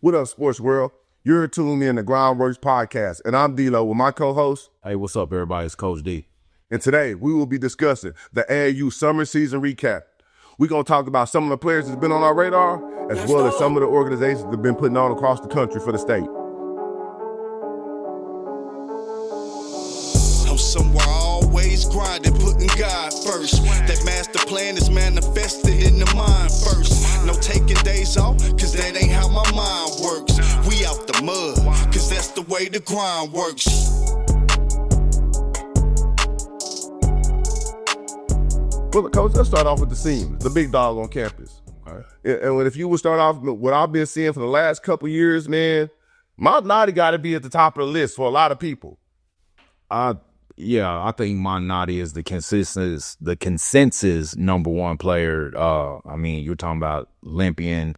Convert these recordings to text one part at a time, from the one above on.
What up, sports world? You're tuning in to GrindWorks Podcast, and I'm D-Lo with my co-host. Hey, what's up, everybody? It's Coach D. And today, we will be discussing the AAU summer season recap. We're going to talk about some of the players that's been on our radar, as well as some of the organizations that have been putting on across the country for the state. I'm somewhere always grinding, putting God first. That master plan is manifested in the mind first. No taking days off, cause that ain't how my mind works. We out the mud, cause that's the way the grind works. Well, Coach, let's start off with the seniors, the big dog on campus. All right. And if you would start off with what I've been seeing for the last couple years, man, Montnati got to be at the top of the list for a lot of people. I think Montnati is the consensus number one player. You're talking about Olympian.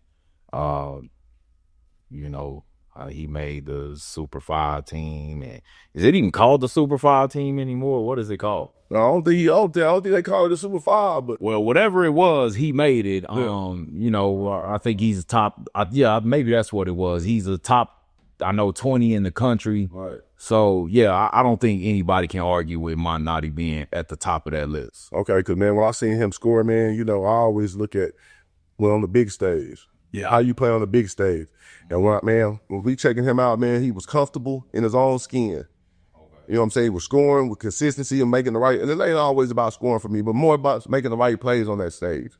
He made the Super 5 team. And is it even called the Super 5 team anymore? What is it called? I don't think they call it the Super 5, but well, whatever it was, he made it. Yeah. I think he's top. Maybe that's what it was. He's a top, 20 in the country. Right. So yeah, I don't think anybody can argue with Montnati being at the top of that list. Okay, because man, when I seen him score, man, I always look at on the big stage. Yeah. How you play on the big stage. And when we checking him out, man, he was comfortable in his own skin. You know what I'm saying? He was scoring with consistency and making the right. And it ain't always about scoring for me, but more about making the right plays on that stage.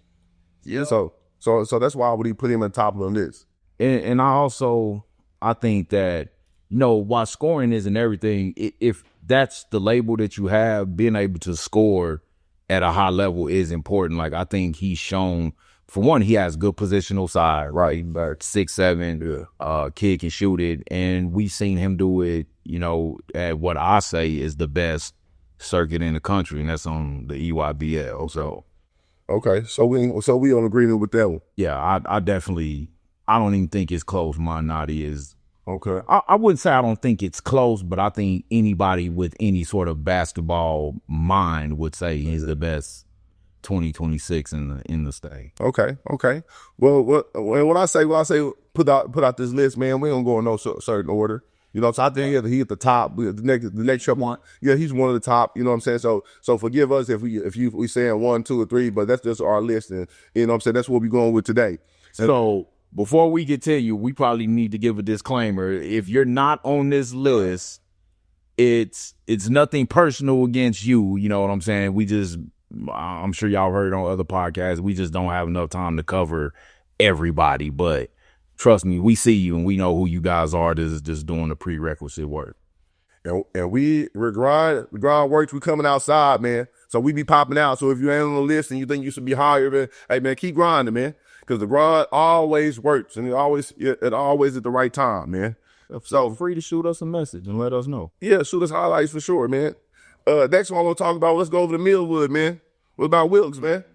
Yeah. So that's why I would put him on top of the list. And I think that, while scoring isn't everything, if that's the label that you have, being able to score at a high level is important. Like, I think he's shown, for one, he has good positional side, right? 6'7", kid can shoot it. And we've seen him do it, at what I say is the best circuit in the country, and that's on the EYBL. So, okay, so we on agreement with that one. Yeah, I definitely, I don't even think it's close. Montnati is. Okay. I wouldn't say I don't think it's close, but I think anybody with any sort of basketball mind would say he's the best 2026 in the state. Okay. Well, when I say put out this list, man, we don't go in no certain order. So I think he at the top. The next one, yeah, he's one of the top. You know what I'm saying? So forgive us if we saying 1, 2, or 3, but that's just our list, and you know what I'm saying, that's what we're going with today. So before we get to you, we probably need to give a disclaimer. If you're not on this list, it's nothing personal against you. You know what I'm saying? I'm sure y'all heard on other podcasts, we just don't have enough time to cover everybody. But trust me, we see you and we know who you guys are. This is just doing the prerequisite work. And we're GrindWorks, we coming outside, man. So we be popping out. So if you ain't on the list and you think you should be higher, man, hey, man, keep grinding, man. Because the grind always works, and it always at the right time, man. So free to shoot us a message and let us know. Yeah, shoot us highlights for sure, man. Next one I'm gonna talk about. Let's go over to Millwood, man. What about Wilkes, man?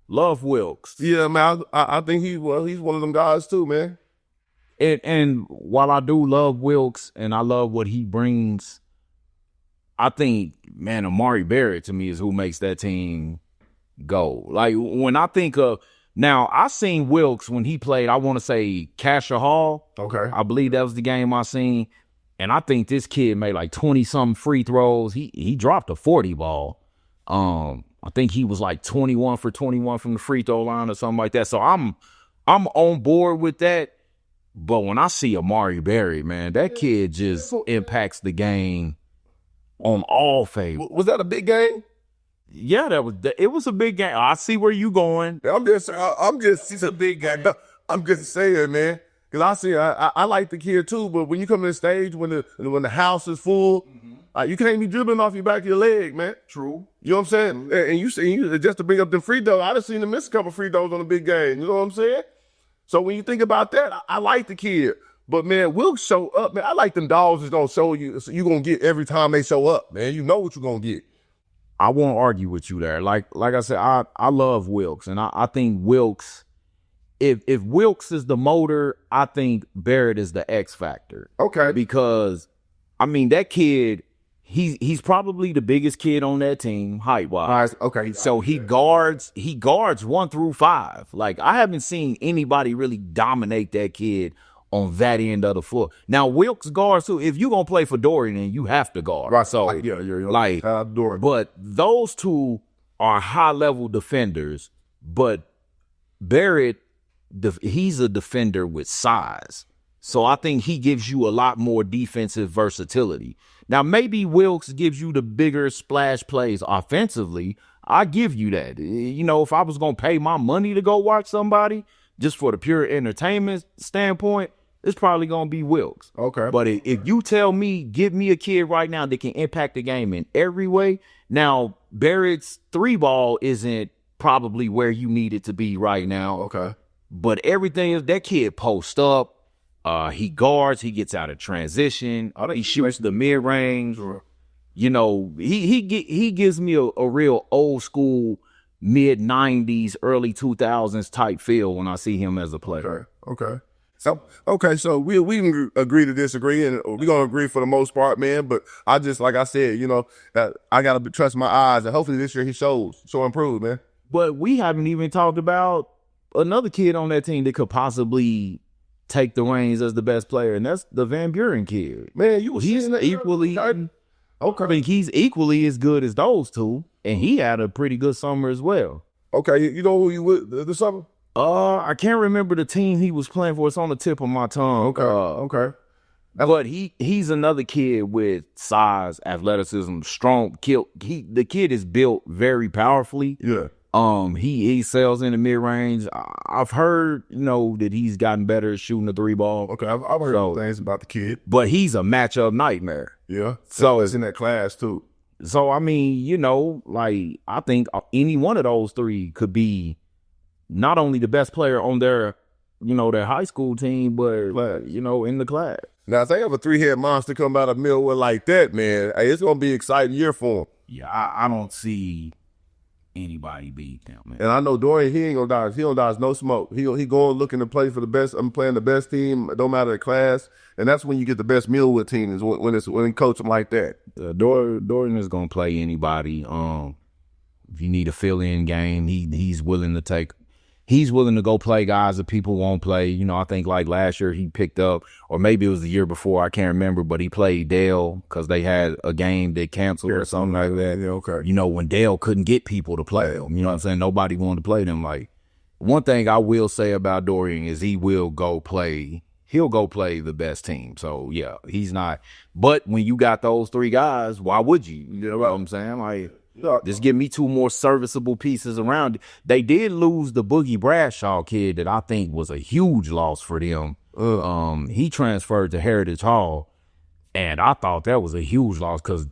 Love Wilkes. Yeah, man. I think he's one of them guys too, man. And while I do love Wilkes and I love what he brings, I think, man, Amari Barrett to me is who makes that team go. Like, when I think of, now I seen Wilkes when he played, I want to say Casher Hall. Okay. I believe that was the game I seen. And I think this kid made like 20-something free throws. He dropped a 40 ball. I think he was like 21 for 21 from the free throw line or something like that. So I'm on board with that. But when I see Amari Barrett, man, that kid just impacts the game on all phases. Was that a big game? Yeah, it was a big game. I see where you going. It's a big game. I'm just saying, man. Because I like the kid too, but when you come to the stage, when the house is full, you can't be dribbling off your back of your leg, man. True. You know what I'm saying? And you just to bring up the free throws, I done seen him miss a couple free throws on a big game. You know what I'm saying? So when you think about that, I like the kid. But, man, Wilkes show up, man. I like them dogs that's going to show you. So you're going to get every time they show up, man. You know what you're going to get. I won't argue with you there. Like I said, I love Wilkes. And I think Wilkes, if Wilkes is the motor, I think Barrett is the X factor. Okay. Because, that kid, he's probably the biggest kid on that team, height-wise. Okay. So he guards 1 through 5. Like, I haven't seen anybody really dominate that kid on that end of the floor. Now, Wilkes guards too. If you're going to play for Dorian, then you have to guard. Right. So, Like, Dorian. but those two are high-level defenders, but Barrett, he's a defender with size. So I think he gives you a lot more defensive versatility. Now, maybe Wilkes gives you the bigger splash plays offensively. I give you that. You know, if I was going to pay my money to go watch somebody just for the pure entertainment standpoint, it's probably going to be Wilkes. Okay. But if you tell me, give me a kid right now that can impact the game in every way. Now, Barrett's 3-ball isn't probably where you need it to be right now. Okay. But everything is, that kid posts up. He guards. He gets out of transition. He shoots the mid range. You know, he gives me a real old school mid 90s, early 2000s type feel when I see him as a player. Okay. So we can agree to disagree, and we're gonna agree for the most part, man. But I just, like I said, you know, that I gotta trust my eyes, and hopefully this year he show improve, man. But we haven't even talked about another kid on that team that could possibly take the reins as the best player, and that's the Van Buren kid. Man, he's equally okay. I mean, he's equally as good as those two, and he had a pretty good summer as well. Okay, you know who you with this summer? I can't remember the team he was playing for. It's on the tip of my tongue. Okay. But he's another kid with size, athleticism, strong. The kid is built very powerfully. Yeah. He excels in the mid range. I've heard, you know, that he's gotten better at shooting the 3-ball. Okay, I've heard things about the kid. But he's a matchup nightmare. Yeah. So it's in that class too. So I mean, you know, like I think any one of those three could be not only the best player on their, you know, their high school team, but you know, in the class. Now, if they have a 3-head monster come out of Millwood like that, man, hey, it's gonna be an exciting year for him. Yeah, I don't see anybody beat them, man. And I know Dorian, he ain't gonna dodge. He don't dodge no smoke. He going looking to play for the best. I'm playing the best team. It don't matter the class, and that's when you get the best Millwood team is when you coach them like that. Dorian is gonna play anybody. If you need a fill-in game, he's willing to take. He's willing to go play guys that people won't play. You know, I think like last year he picked up, or maybe it was the year before, I can't remember, but he played Dale because they had a game that canceled or something like that. Yeah, okay. You know, when Dale couldn't get people to play them, you know what I'm saying? Nobody wanted to play them. Like, one thing I will say about Dorian is he'll go play the best team. So, yeah, he's not. But when you got those three guys, why would you? You know what I'm saying? Like, just give me two more serviceable pieces around it. They did lose the Boogie Bradshaw kid that I think was a huge loss for them. He transferred to Heritage Hall, and I thought that was a huge loss because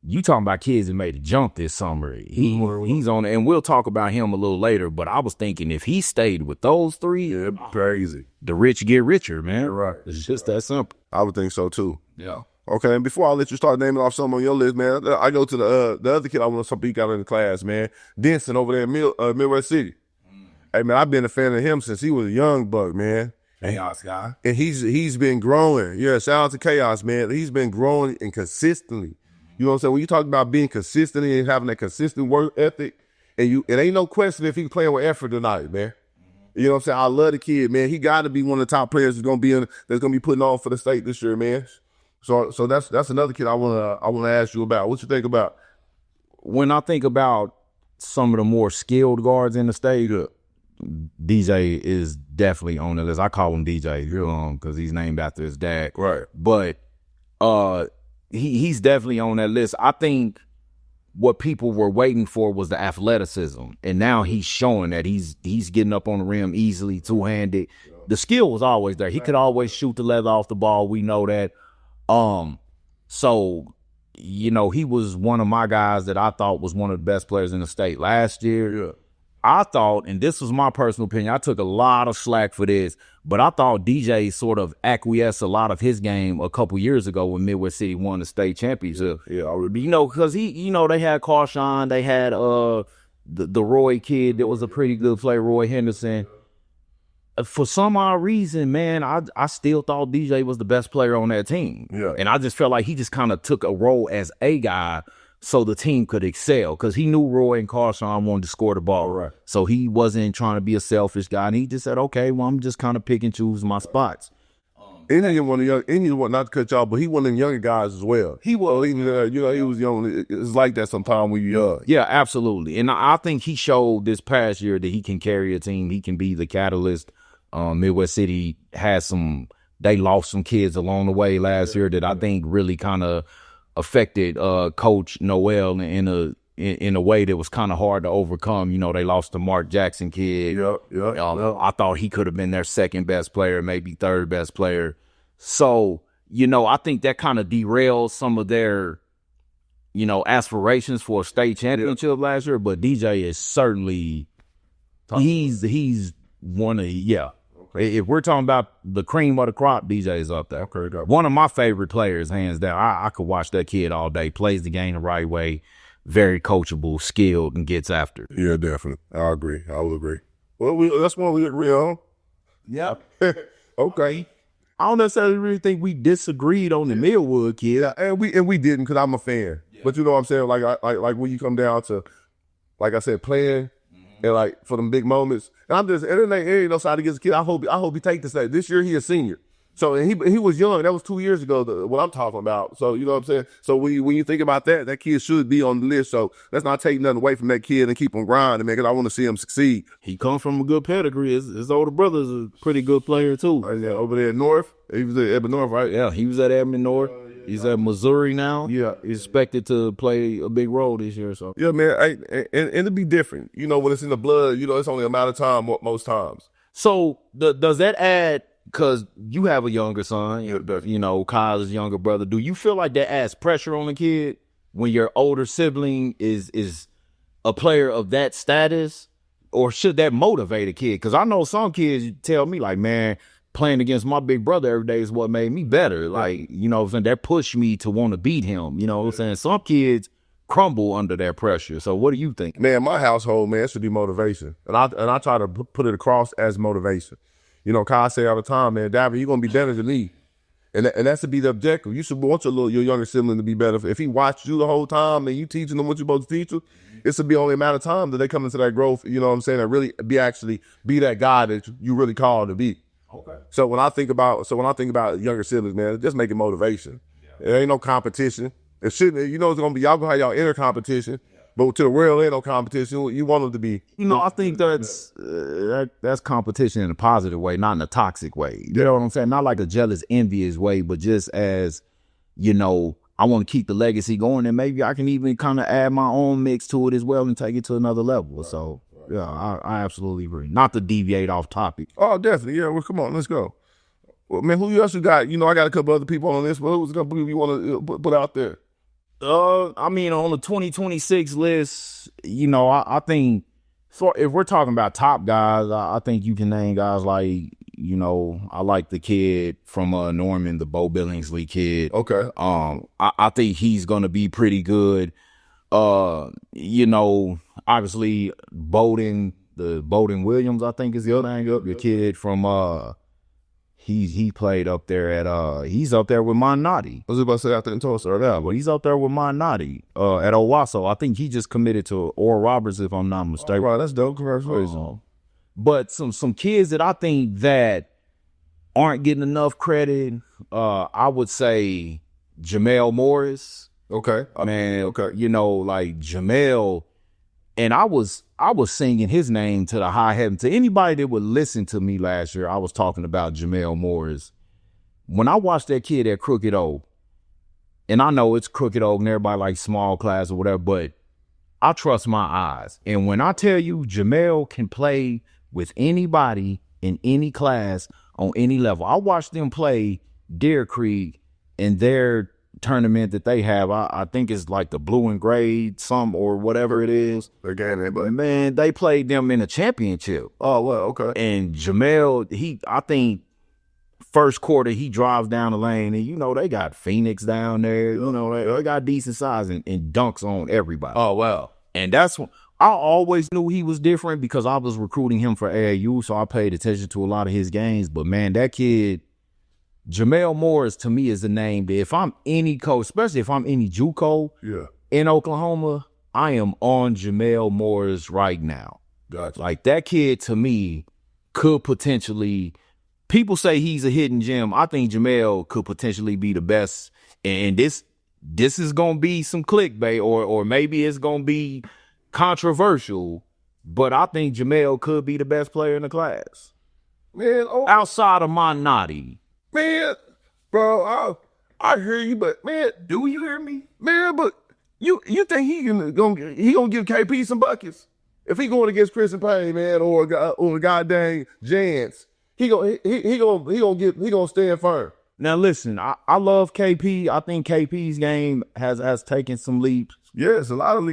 you talking about kids that made a jump this summer. He's on, and we'll talk about him a little later, but I was thinking if he stayed with those three, crazy. The rich get richer, man. Right. It's just that simple. I would think so, too. Yeah. Okay, and before I let you start naming off some on your list, man, I go to the other kid I want to speak out in the class, man. Denson over there in Midwest City. Hey, man, I've been a fan of him since he was a young buck, man. Chaos guy. And he's been growing. Yeah, shout out to Chaos, man. He's been growing and consistently. You know what I'm saying? When you talk about being consistent and having that consistent work ethic, and it ain't no question if he's playing with effort tonight, man. You know what I'm saying? I love the kid, man. He got to be one of the top players that's gonna be putting on for the state this year, man. So that's another kid I wanna ask you about. What you think about? When I think about some of the more skilled guards in the state, DJ is definitely on the list. I call him DJ because he's named after his dad. Right. But he's definitely on that list. I think what people were waiting for was the athleticism, and now he's showing that he's getting up on the rim easily, two-handed. The skill was always there. He could always shoot the leather off the ball. We know that. So, you know, he was one of my guys that I thought was one of the best players in the state last year. Yeah. I thought, and this was my personal opinion, I took a lot of slack for this, but I thought DJ sort of acquiesced a lot of his game a couple years ago when Midwest City won the state championship. Yeah, you know, because they had Carshawn, they had the Roy kid that was a pretty good player, Roy Henderson. For some odd reason, man, I still thought DJ was the best player on that team. Yeah. And I just felt like he just kind of took a role as a guy so the team could excel because he knew Roy and Carshawn wanted to score the ball. Right. So he wasn't trying to be a selfish guy. And he just said, okay, well, I'm just kind of pick and choose my spots. And he one of the young, and he was not to cut y'all, but he one of the younger guys as well. He was, even he was young. It's like that sometimes when you're young. Yeah, absolutely. And I think he showed this past year that he can carry a team. He can be the catalyst. Midwest City they lost some kids along the way last year that I think really kind of affected Coach Noel in a way that was kind of hard to overcome. They lost the Mark Jackson kid. I thought he could have been their second best player, maybe third best player. So, I think that kind of derailed some of their, aspirations for a state championship last year. But DJ is certainly, he's one of, If we're talking about the cream of the crop, DJ is up there. Okay. One of my favorite players, hands down. I could watch that kid all day. Plays the game the right way. Very coachable, skilled, and gets after. Yeah, definitely. I agree. I would agree. Well, that's one we agree on. Yeah. Okay. I don't necessarily really think we disagreed on the Millwood kid. Yeah, and we didn't because I'm a fan. Yeah. But you know what I'm saying? Like when you come down to, like I said, playing and like for them big moments. And it ain't no side against the kid. I hope he take this. This year he a senior. So and he was young. That was 2 years ago. What I'm talking about. So you know what I'm saying. So when you think about that kid should be on the list. So let's not take nothing away from that kid and keep him grinding, man. Because I want to see him succeed. He comes from a good pedigree. His older brother's a pretty good player too. Yeah, over there at North. He was at Edmond North, right? Yeah, he was at Edmond North. He's at Missouri now. Yeah, he's expected to play a big role this year. So yeah, man. And it'll be different. When it's in the blood. It's only a matter of time most times. So does that add? Because you have a younger son, Kyle's younger brother. Do you feel like that adds pressure on the kid when your older sibling is a player of that status? Or should that motivate a kid? Because I know some kids tell me, like, man, playing against my big brother every day is what made me better. Like, that pushed me to want to beat him. You know what I'm saying? Some kids crumble under that pressure. So what do you think? Man, my household, man, it should be motivation. And I try to put it across as motivation. Kyle say all the time, man, David, you're going to be better than me. And that's to be the objective. You should want your younger sibling to be better. If he watched you the whole time and you teaching them what you're supposed to teach them, it should be only a matter of time that they come into that growth, you know what I'm saying, and really be that guy that you really called to be. Okay. So when I think about younger siblings, man, just make it motivation. Yeah. There ain't no competition. It shouldn't, it's going to be, y'all going to have y'all inner competition. But to the world, ain't no competition. You want them to be. I think that's competition in a positive way, not in a toxic way. You know what I'm saying? Not like a jealous, envious way, but just as, I want to keep the legacy going, and maybe I can even kind of add my own mix to it as well and take it to another level. Right. So, yeah, I absolutely agree. Not to deviate off topic. Oh, definitely. Yeah, well, come on, let's go. Well, man, who else you got? I got a couple other people on this, but who's going to you want to put out there? On the 2026 list, I think if we're talking about top guys, I think you can name guys like, I like the kid from Norman, the Bo Billingsley kid. Okay. I think he's gonna be pretty good. Obviously Bowden Williams, I think is the other name. The kid from He played up there he's up there with Montnati. I was about to say out there in Tulsa right now, but he's up there with Montnati at Owasso. I think he just committed to Oral Roberts, if I'm not mistaken. Right, that's dope. Congratulations. But some kids that I think that aren't getting enough credit, I would say Jamel Morris. Okay. Okay. Like Jamel, and I was singing his name to the high heaven. To anybody that would listen to me last year, I was talking about Jamel Morris. When I watched that kid at Crooked Oak, and I know it's Crooked Oak and everybody like small class or whatever, but I trust my eyes. And when I tell you Jamel can play with anybody in any class on any level, I watched them play Deer Creek in their tournament that they have. I think it's like the blue and gray or whatever it is. But man, they played them in a championship. Oh, well, okay. And Jamel, I think first quarter he drives down the lane and they got Phoenix down there. They got decent size and dunks on everybody. Oh, wow. And that's when I always knew he was different because I was recruiting him for AAU, so I paid attention to a lot of his games. But man, that kid, Jamel Morris, to me is a name that if I'm any coach, especially if I'm any JUCO in Oklahoma, I am on Jamel Morris right now. Gotcha. Like that kid to me could potentially people say he's a hidden gem. I think Jamel could potentially be the best. And this is gonna be some clickbait, or maybe it's gonna be controversial. But I think Jamel could be the best player in the class. Man, outside of Monotti. Man, bro, I hear you, but man, Do you hear me? man, but you think he gonna give KP some buckets if he going against Chris and Payne, man, or a goddamn Jans? He gonna stand firm. Now listen, I love KP. I think KP's game has taken some leaps. Yes, a lot of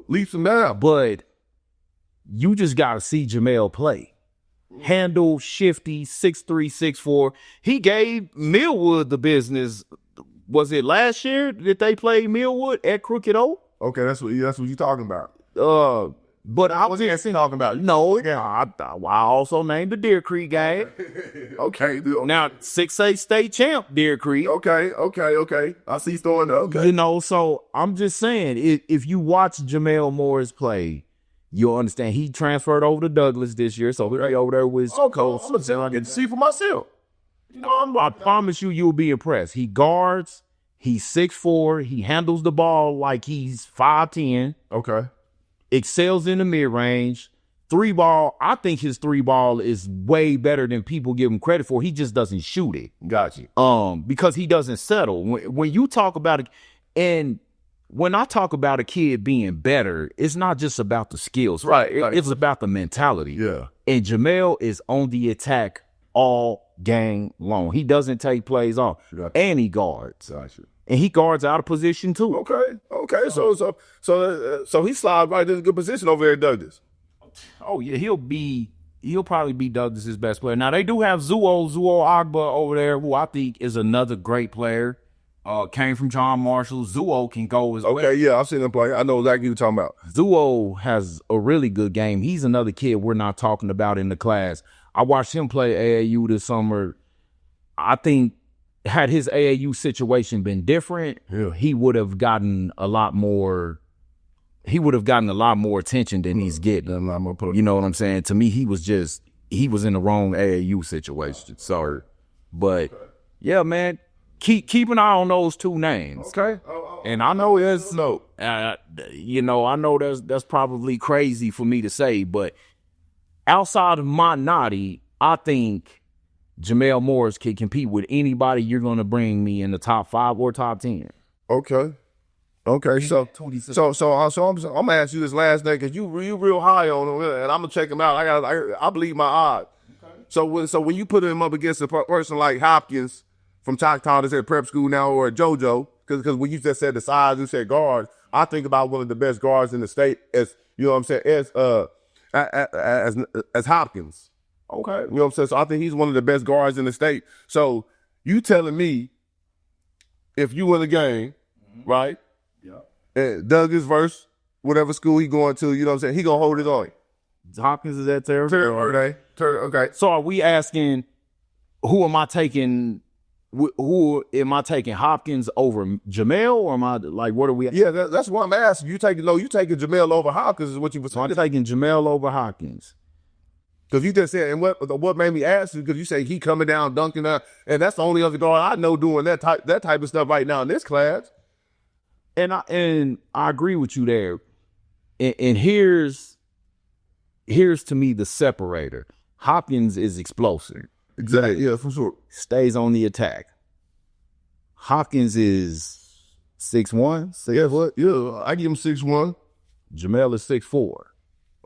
leaps and bounds. But you just gotta see Jamel play. Handle, shifty, 6'3", 6'4". He gave Millwood the business. Was it last year that they played Millwood at Crooked Oak? Okay, that's what you talking about. But I was talking about. No, I also named the Deer Creek game. Okay. Now 6A state champ Deer Creek. Okay. I see you throwing up. Okay. You know, so I'm just saying, if you watch Jamel Morris play, you'll understand he transferred over to Douglas this year, so he's over there with Coach. I'm gonna get to see for myself. You know, I promise you'll be impressed. He guards, he's 6'4", he handles the ball like he's 5'10". Okay. Excels in the mid-range. 3-ball, I think his 3-ball is way better than people give him credit for. He just doesn't shoot it. Got you. Because he doesn't settle. When you talk about it, and when I talk about a kid being better, it's not just about the skills. Right. It's about the mentality. Yeah. And Jamel is on the attack all game long. He doesn't take plays off. Gotcha. And he guards. Gotcha. And he guards out of position too. Okay. So he slides right in a good position over there at Douglas. Oh yeah, he'll probably be Douglas's best player. Now they do have Zuo Agba over there, who I think is another great player. Came from John Marshall. Zuo can go as well. Okay, yeah, I've seen him play. I know exactly what you're talking about. Zuo has a really good game. He's another kid we're not talking about in the class. I watched him play AAU this summer. I think had his AAU situation been different, he would have gotten a lot more. He would have gotten a lot more attention than he's getting. You know what I'm saying? To me, he was in the wrong AAU situation. Sorry, but yeah, man, keep an eye on those two names. Okay. And I know there's I know that's probably crazy for me to say, but outside of Monotti, I think Jamel Morris can compete with anybody you're going to bring me in the top 5 or top 10. Okay. So I'm gonna ask you this last thing because you real high on him, and I'm gonna check him out. I believe my odds. Okay. So when you put him up against a person like Hopkins from Choctaw that's at prep school now, or JoJo, because when you just said the size, you said guards, I think about one of the best guards in the state as, you know what I'm saying, as Hopkins. Okay. You know what I'm saying? So I think he's one of the best guards in the state. So you telling me if you win the game, right? Yeah. And Douglas versus whatever school he going to, you know what I'm saying, he gonna hold it on. Hopkins is at Terre. Okay. So are we asking who am I taking Hopkins over Jamel, or am I like, what are we? Yeah, that's what I'm asking. You taking Jamel over Hopkins is what you was saying. I'm taking Jamel over Hopkins. Because you just said, and what made me ask you, because you say he coming down dunking out, and that's the only other guard I know doing that type of stuff right now in this class. And I agree with you there. And here's to me the separator. Hopkins is explosive. Exactly. Yeah, for sure. Stays on the attack. Hopkins is 6'1". Yeah, what? Yeah, I give him 6'1". Jamel is 6'4".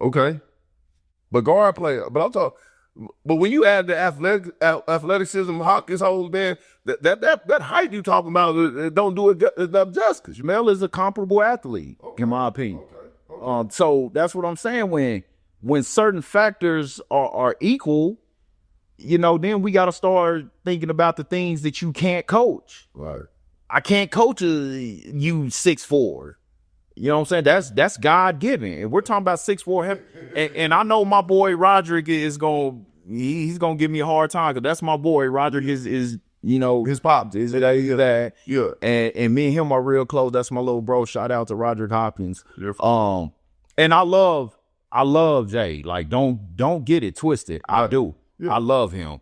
Okay. But guard player. But I'm talking. But when you add the athleticism Hopkins holds, man, that height you talking about don't do it enough justice. Jamel is a comparable athlete, in my opinion. Okay. So that's what I'm saying. When certain factors are equal, you know, then we got to start thinking about the things that you can't coach. Right. I can't coach you 6'4". You know what I'm saying? That's God given. And we're talking about 6'4", and I know my boy Roderick is he's gonna give me a hard time, because that's my boy. Roderick is you know, his pops is that. Yeah. And me and him are real close. That's my little bro. Shout out to Roderick Hopkins. And I love Jay. Like, don't get it twisted. I do. Yeah. I love him.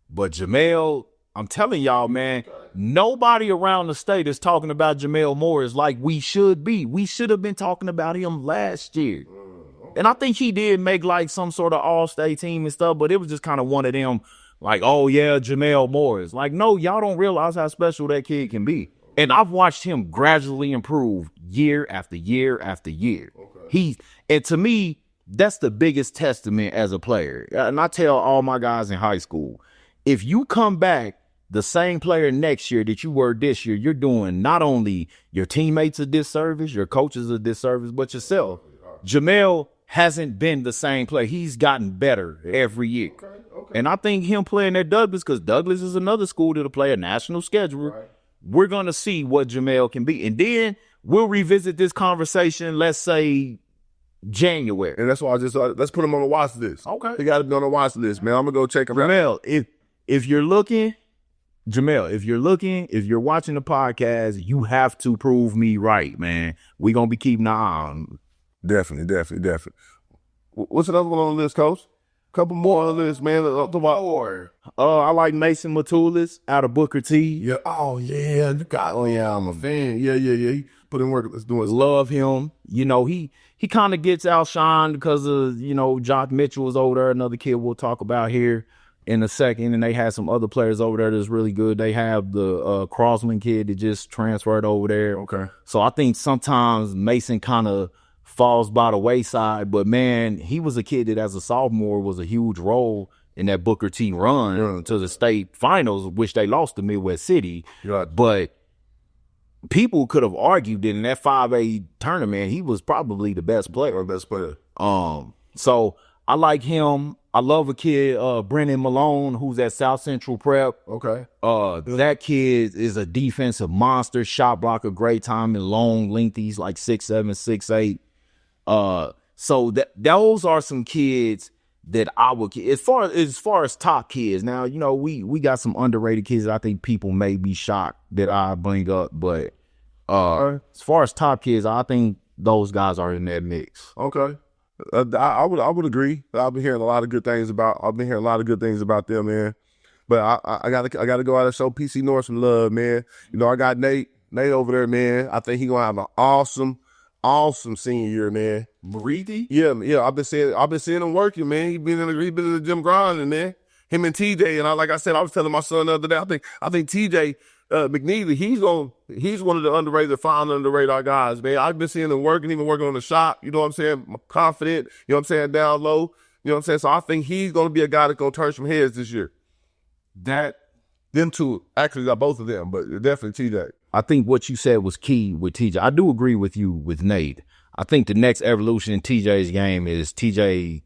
But Jamel, I'm telling y'all, man, nobody around the state is talking about Jamel Morris like we should be. We should have been talking about him last year. And I think he did make like some sort of all-state team and stuff, but it was just kind of one of them like, oh yeah, Jamel Morris. Like, no, y'all don't realize how special that kid can be. And I've watched him gradually improve year after year after year. Okay. And to me, that's the biggest testament as a player. And I tell all my guys in high school, if you come back the same player next year that you were this year, you're doing not only your teammates a disservice, your coaches a disservice, but yourself. Jamel hasn't been the same player. He's gotten better every year. Okay. And I think him playing at Douglas, because Douglas is another school that'll play a national schedule, right. We're going to see what Jamel can be. And then we'll revisit this conversation, let's say, January. And that's why I just let's put him on the watch list. Okay. He got to be on the watch list, man. I'm going to go check him out. Jamel, if you're looking, if you're watching the podcast, you have to prove me right, man. We're going to be keeping an eye on him. Definitely. What's another one on the list, Coach? Couple more on the list, man. I like Mason Matulis out of Booker T. Yeah. Oh yeah. I'm a fan. Yeah. He put in work. Let's do it. Love him. You know, he kind of gets outshined because of, you know, Jock Mitchell was over there, another kid we'll talk about here in a second, and they had some other players over there that's really good. They have the Crossman kid that just transferred over there. Okay. So I think sometimes Mason kind of falls by the wayside, but man, he was a kid that as a sophomore was a huge role in that Booker T run to the state finals, which they lost to Midwest City. Yeah. But people could have argued that in that 5A tournament, he was probably the best player. So I like him. I love a kid, Brennan Malone, who's at South Central Prep. Okay. That kid is a defensive monster, shot blocker, great timing, long, lengthy. He's like 6'7", 6'8". So those are some kids that I would, as far as top kids. Now, you know, we got some underrated kids that I think people may be shocked that I bring up, but as far as top kids, I think those guys are in that mix. Okay. I would agree. I've been hearing a lot of good things about them, man. But I gotta go out and show PC North some love, man. You know, I got Nate over there, man. I think he gonna have an awesome senior year, man. Mariti? Yeah. I've been seeing him working, man. He been in the gym grinding, man. Him and TJ, and like I said, I was telling my son the other day, I think TJ McNeely, he's one of the underrated, fine under the radar guys, man. I've been seeing him working, even working on the shop. You know what I'm saying? Confident. You know what I'm saying? Down low. You know what I'm saying? So I think he's gonna be a guy that's gonna turn some heads this year. Them two, actually got both of them, but definitely TJ. I think what you said was key with TJ. I do agree with you with Nate. I think the next evolution in TJ's game is TJ,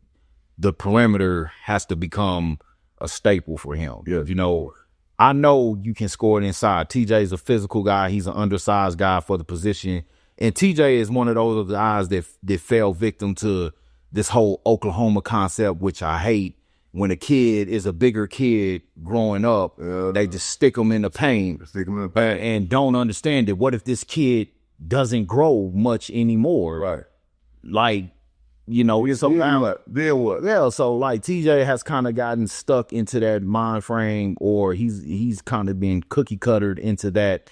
the perimeter has to become a staple for him. Yeah. You know, I know you can score it inside. TJ's a physical guy. He's an undersized guy for the position. And TJ is one of those guys that fell victim to this whole Oklahoma concept, which I hate. When a kid is a bigger kid growing up, they just stick them in the paint and don't understand it. What if this kid doesn't grow much anymore? Right. Like, you know, then what? Yeah, so like TJ has kind of gotten stuck into that mind frame, or he's kind of been cookie cuttered into that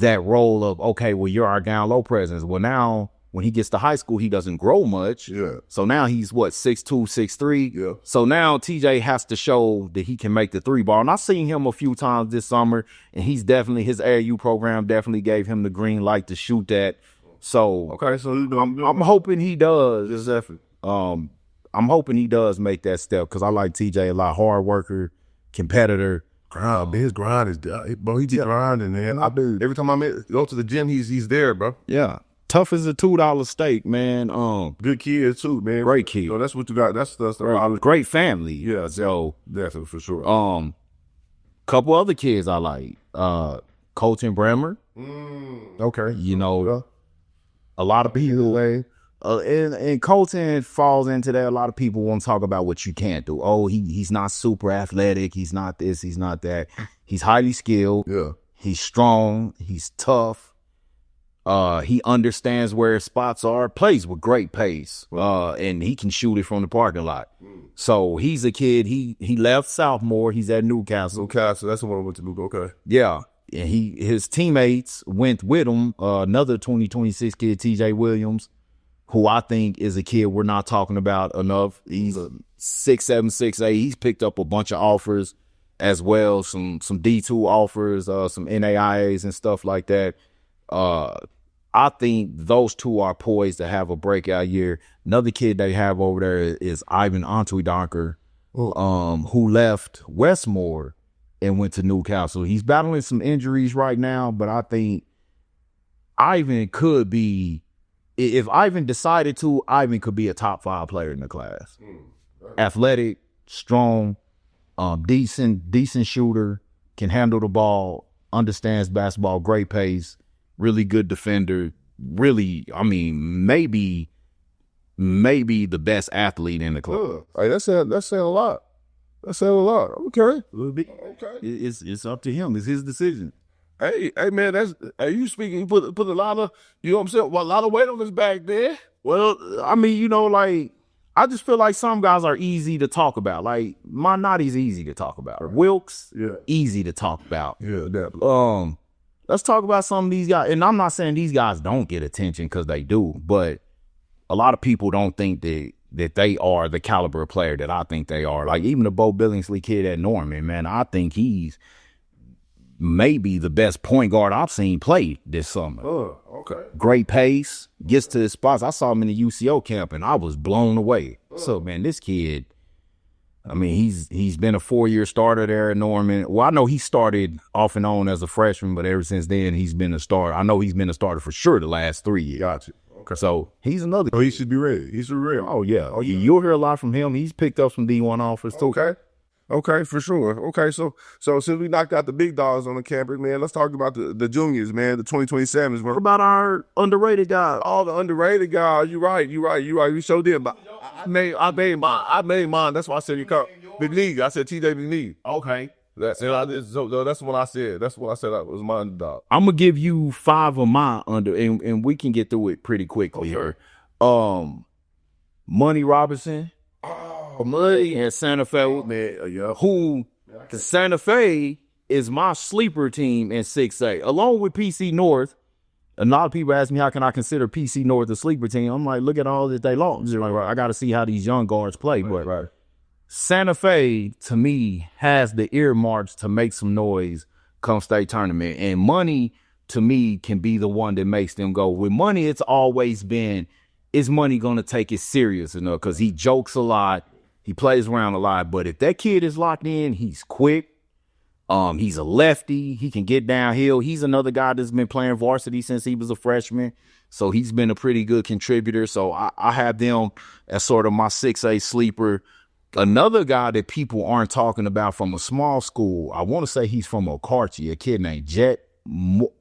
role of, okay, well, you're our down low presence. Well, now when he gets to high school, he doesn't grow much. Yeah. So now he's 6'2", 6'3". Yeah. So now TJ has to show that he can make the three ball. And I've seen him a few times this summer, and his AAU program definitely gave him the green light to shoot that. So okay, so I'm hoping he does. I'm hoping he does make that step, because I like TJ a lot. Hard worker, competitor. His grind is, bro. He just grinding, man. Every time I go to the gym, he's there, bro. Yeah. Tough as a $2 steak, man. Good kid too, man. Great kid. So that's what you got. That's great family. Yeah, so definitely for sure. Couple other kids I like. Colton Bremer. Okay. You know, a lot of people and Colton falls into that. A lot of people want to talk about what you can't do. Oh, he's not super athletic. He's not this. He's not that. He's highly skilled. Yeah. He's strong. He's tough. He understands where his spots are, plays with great pace, and he can shoot it from the parking lot. So he's a kid. He left Southmore. He's at Newcastle. Newcastle, that's the one I went to Newcastle. Okay. Yeah. And his teammates went with him. Another 2026 kid, TJ Williams, who I think is a kid we're not talking about enough. He's a 6'7", 6'8". He's picked up a bunch of offers as well, some D2 offers, some NAIAs and stuff like that. I think those two are poised to have a breakout year. Another kid they have over there is Ivan Antwiedonker, who left Westmore and went to Newcastle. He's battling some injuries right now, but I think Ivan could be, if Ivan decided to, Ivan could be a top 5 player in the class. Athletic, strong, decent shooter, can handle the ball, understands basketball, great pace, really good defender. Really, I mean, maybe the best athlete in the club. Hey, that's saying a lot. That's saying a lot. Okay. Okay. It's up to him. It's his decision. Hey, man, you speaking, you put a lot of, you know what I'm saying, a lot of weight on his back there. Well, I mean, like, I just feel like some guys are easy to talk about. Like, Monotti's easy to talk about. Wilkes, easy to talk about. Yeah, definitely. Let's talk about some of these guys. And I'm not saying these guys don't get attention, because they do, but a lot of people don't think that they are the caliber of player that I think they are. Like, even the Bo Billingsley kid at Norman, man, I think he's maybe the best point guard I've seen play this summer. Okay. Great pace, gets to his spots. I saw him in the UCO camp, and I was blown away. So, man, this kid, I mean, he's been a 4-year starter there at Norman. Well, I know he started off and on as a freshman, but ever since then, he's been a starter. I know he's been a starter for sure the last 3 years. Gotcha. Okay. So he's another. Oh, he should be ready. He should be ready. Oh, yeah. Oh, yeah. You'll hear a lot from him. He's picked up some D1 offers, too. Okay, for sure. Okay, so since we knocked out the big dogs on the campus, man, let's talk about the juniors, man, the 2027s. What about our underrated guys? All the underrated guys. You right. We sure did. But I made mine. That's why I said you call Big League. I said TJ Big League. Okay. That's what I said. That's what I said. That was my underdog. I'm gonna give you 5 of my and we can get through it pretty quickly here. Money Robinson. Money and Santa Fe, man, the Santa Fe is my sleeper team in 6A, along with PC North. A lot of people ask me, how can I consider PC North a sleeper team? I'm like, look at all that they lost. Like, I got to see how these young guards play. But Santa Fe, to me, has the earmarks to make some noise come state tournament. And Money, to me, can be the one that makes them go. With Money, it's always been, is Money going to take it serious enough? Because he jokes a lot. He plays around a lot, but if that kid is locked in, he's quick. He's a lefty. He can get downhill. He's another guy that's been playing varsity since he was a freshman, so he's been a pretty good contributor. So I have them as sort of my 6A sleeper. Another guy that people aren't talking about from a small school, I want to say he's from Okarche, a kid named Jet.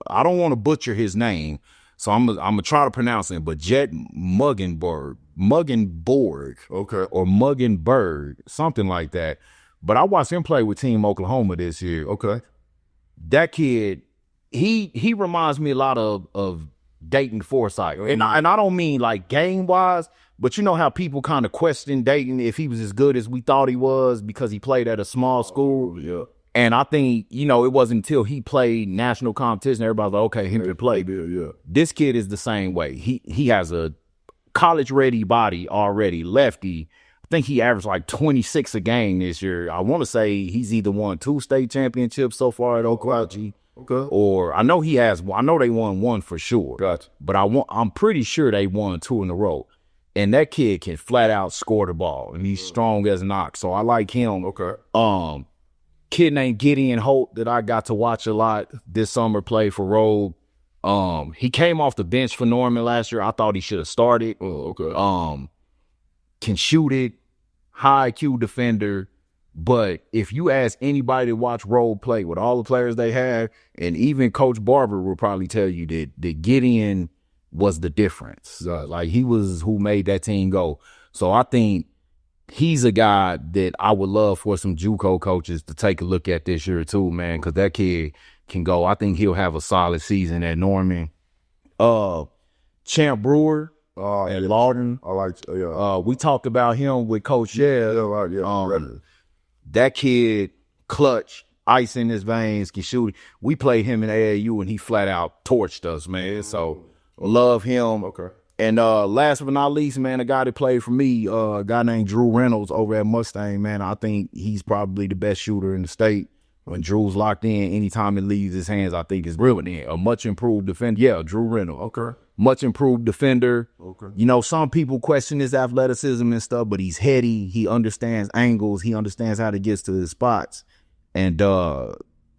I don't want to butcher his name, so I'm gonna try to pronounce it, but Jet Muggenborg, okay, or Muggenberg, something like that. But I watched him play with Team Oklahoma this year. Okay, that kid, he reminds me a lot of Dayton Forsythe, and I don't mean like game wise, but you know how people kind of question Dayton if he was as good as we thought he was because he played at a small school. Yeah. And I think, it wasn't until he played national competition, everybody's like, okay, him to play. Yeah. This kid is the same way. He has a college-ready body already, lefty. I think he averaged like 26 a game this year. I want to say he's either won 2 state championships so far at Okarche. Okay. Or I know he has one. I know they won 1 for sure. Gotcha. But I'm pretty sure they won 2 in a row. And that kid can flat out score the ball. And he's strong as an ox. So I like him. Okay. Kid named Gideon Holt that I got to watch a lot this summer play for Rogue. He came off the bench for Norman last year. I thought he should have started. Oh, okay. Can shoot it, high IQ defender. But if you ask anybody to watch Rogue play with all the players they have, and even Coach Barber will probably tell you that Gideon was the difference. Like, he was who made that team go. So I think he's a guy that I would love for some JUCO coaches to take a look at this year too, man, because that kid can go. I think he'll have a solid season at Norman. Champ Brewer at Lawton. I like, We talked about him with Coach Shea. That kid, clutch, ice in his veins, can shoot. We played him in AAU, and he flat out torched us, man. So love him. Okay. And last but not least, man, a guy that played for me, a guy named Drew Reynolds over at Mustang, man. I think he's probably the best shooter in the state. When Drew's locked in, anytime it leaves his hands, I think it's brilliant. A much improved defender. Yeah, Drew Reynolds. Okay. Much improved defender. Okay. You know, some people question his athleticism and stuff, but he's heady. He understands angles. He understands how to get to his spots. And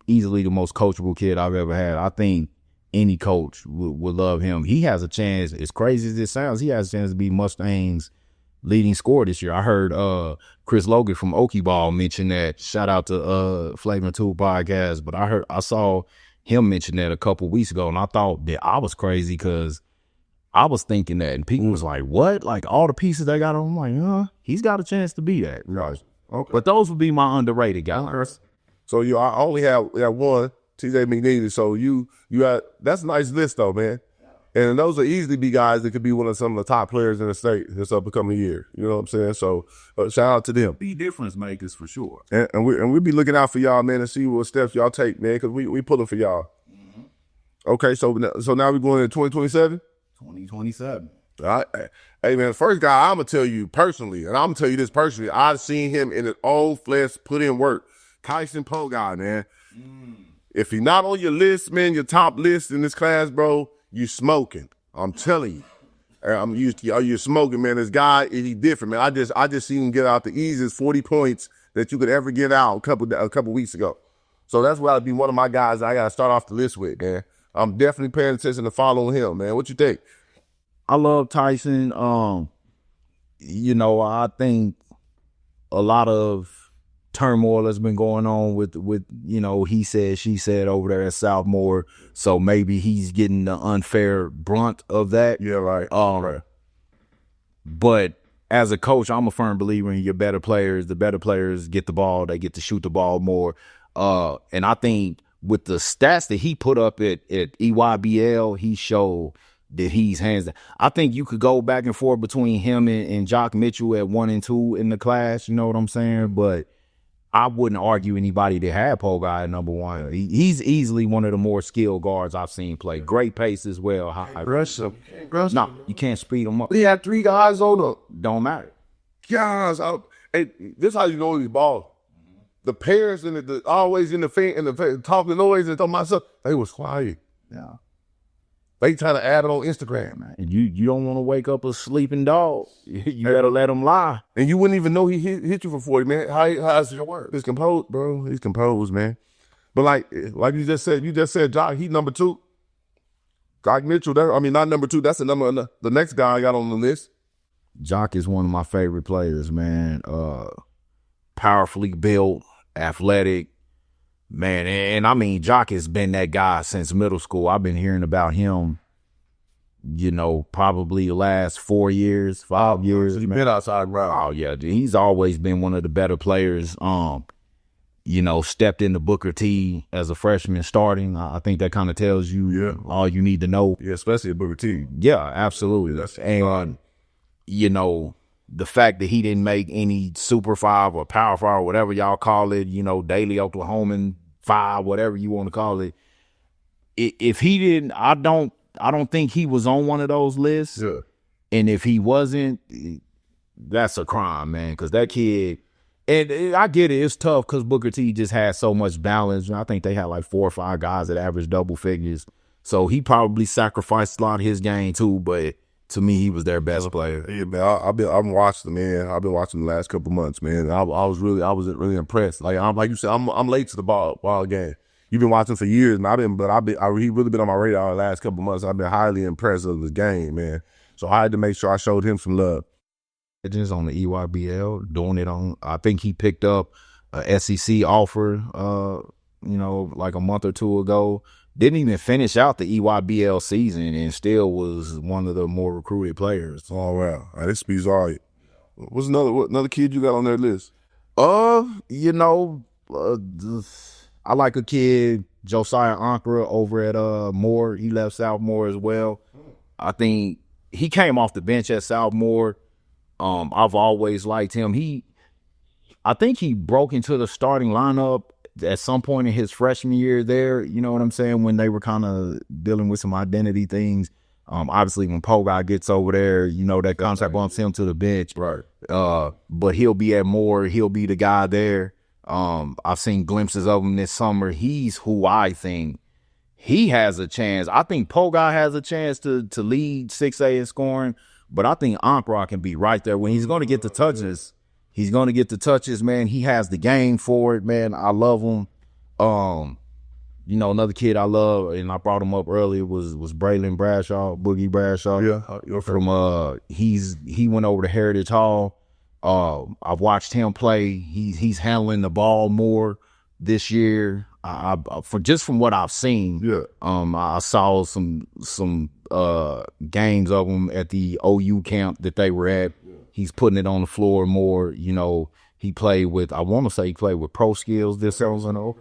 easily the most coachable kid I've ever had. I think any coach would love him. He has a chance, as crazy as it sounds, he has a chance to be Mustang's leading scorer this year. I heard Chris Logan from Okie Ball mention that. Shout out to Flavor 2 Podcast. But I saw him mention that a couple weeks ago, and I thought that I was crazy because I was thinking that, and people was like, what? Like all the pieces they got on, I'm like, he's got a chance to be that. Nice. Okay. But those would be my underrated guys. So I only have one, TJ McNeely. So you got, that's a nice list though, man. And those will easily be guys that could be one of some of the top players in the state this upcoming year. You know what I'm saying? So shout out to them. Be difference makers for sure. And we'll be looking out for y'all, man, and see what steps y'all take, man, because we pulling for y'all. Mm-hmm. Okay, so now we're going into 2027? 2027. Hey, man, first guy I'm going to tell you personally, and I'm going to tell you this personally, I've seen him in his own flesh put in work. Tyson Pogai, man. If he's not on your list, man, your top list in this class, bro, you smoking. I'm telling you. You're smoking, man. This guy, he different, man. I just seen him get out the easiest 40 points that you could ever get out a couple weeks ago. So that's why I'd be one of my guys I got to start off the list with, man. I'm definitely paying attention to following him, man. What you think? I love Tyson. You know, I think a lot of turmoil has been going on with you know, he said, she said over there at Southmore. So maybe he's getting the unfair brunt of that. Yeah, right. Right. But as a coach, I'm a firm believer in your better players. The better players get the ball. They get to shoot the ball more. And I think with the stats that he put up at EYBL, he showed that he's hands down. I think you could go back and forth between him and Jock Mitchell at 1 and 2 in the class. You know what I'm saying? But I wouldn't argue anybody that had Pogai at number 1. He's easily one of the more skilled guards I've seen play. Great pace as well. Rush him. No, you can't speed him up. He had 3 guys on him. Don't matter. Guys, this is how you know these balls. The pairs and the always in the fan, talking noise and talking myself, they was quiet. Yeah. They trying to add it on Instagram, man. And you don't want to wake up a sleeping dog. You better let him lie. And you wouldn't even know he hit you for 40, man. How's your work? He's composed, bro. He's composed, man. But like you just said, Jock, he number 2. Jock Mitchell, not number 2. That's the next guy I got on the list. Jock is one of my favorite players, man. Powerfully built, athletic. Man, and I mean, Jock has been that guy since middle school. I've been hearing about him, you know, probably the last 4 years, 5 years. He's been outside ground. Oh, yeah. He's always been one of the better players. You know, stepped into Booker T as a freshman starting. I think that kind of tells you all you need to know. Yeah, especially at Booker T. Yeah, absolutely. And, you know, the fact that he didn't make any Super 5 or Power 5 or whatever y'all call it, you know, Daily Oklahoman 5, whatever you want to call it. If he didn't, I don't think he was on one of those lists. Yeah. And if he wasn't, that's a crime, man, because that kid, and I get it, it's tough because Booker T just has so much balance. I think they had like 4 or 5 guys that average double figures. So he probably sacrificed a lot of his game too, but to me, he was their best player. Yeah, man. I've watched him, man. I've been watching the last couple months, man. I was really impressed. Like you said, I'm late to the ball game. You've been watching for years, and he really been on my radar the last couple months. I've been highly impressed with his game, man. So I had to make sure I showed him some love. Just on the EYBL, doing it on. I think he picked up a SEC offer, you know, like a month or 2 ago. Didn't even finish out the EYBL season and still was one of the more recruited players. Oh, wow. This speaks all right. What's another kid you got on that list? You know, I like a kid, Josiah Ankara over at Moore. He left Southmore as well. I think he came off the bench at Southmore. I've always liked him. I think he broke into the starting lineup at some point in his freshman year there, you know what I'm saying, when they were kind of dealing with some identity things. Obviously, when Pogai gets over there, you know, that contract bumps him to the bench. Right. But he'll be at Moore. He'll be the guy there. I've seen glimpses of him this summer. He's who I think he has a chance. I think Pogai has a chance to lead 6A in scoring, but I think Ankara can be right there. When he's going to get the touches, he's going to get the touches, man. He has the game for it, man. I love him. You know, another kid I love, and I brought him up earlier, was Braylon Bradshaw, Boogie Bradshaw. Yeah, you're from he went over to Heritage Hall. I've watched him play. He's handling the ball more this year. From what I've seen. Yeah. I saw some games of him at the OU camp that they were at. Yeah. He's putting it on the floor more. You know, he played with Pro Skills this season.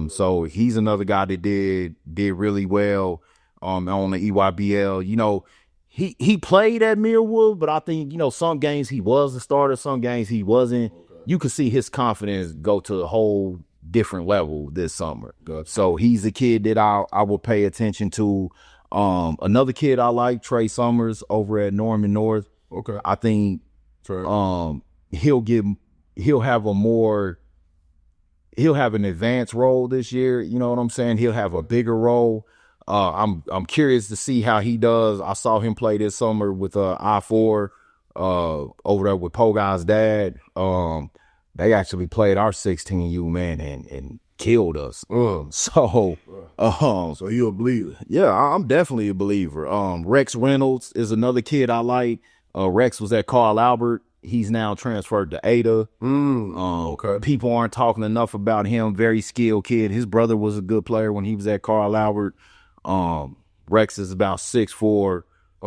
So he's another guy that did really well on the EYBL. You know, he played at Millwood, but I think, you know, some games he was the starter, some games he wasn't. Okay. You could see his confidence go to a whole different level this summer. Gotcha. So he's a kid that I will pay attention to. Another kid I like, Trey Summers over at Norman North. Okay. I think he'll have an advanced role this year. You know what I'm saying? He'll have a bigger role. I'm curious to see how he does. I saw him play this summer with I4 over there with Pogai's dad. They actually played our 16U, man, and killed us. So you're a believer? Yeah, I'm definitely a believer. Rex Reynolds is another kid I like. Rex was at Carl Albert. He's now transferred to Ada. Okay. People aren't talking enough about him. Very skilled kid. His brother was a good player when he was at Carl Albert. Rex is about 6'4",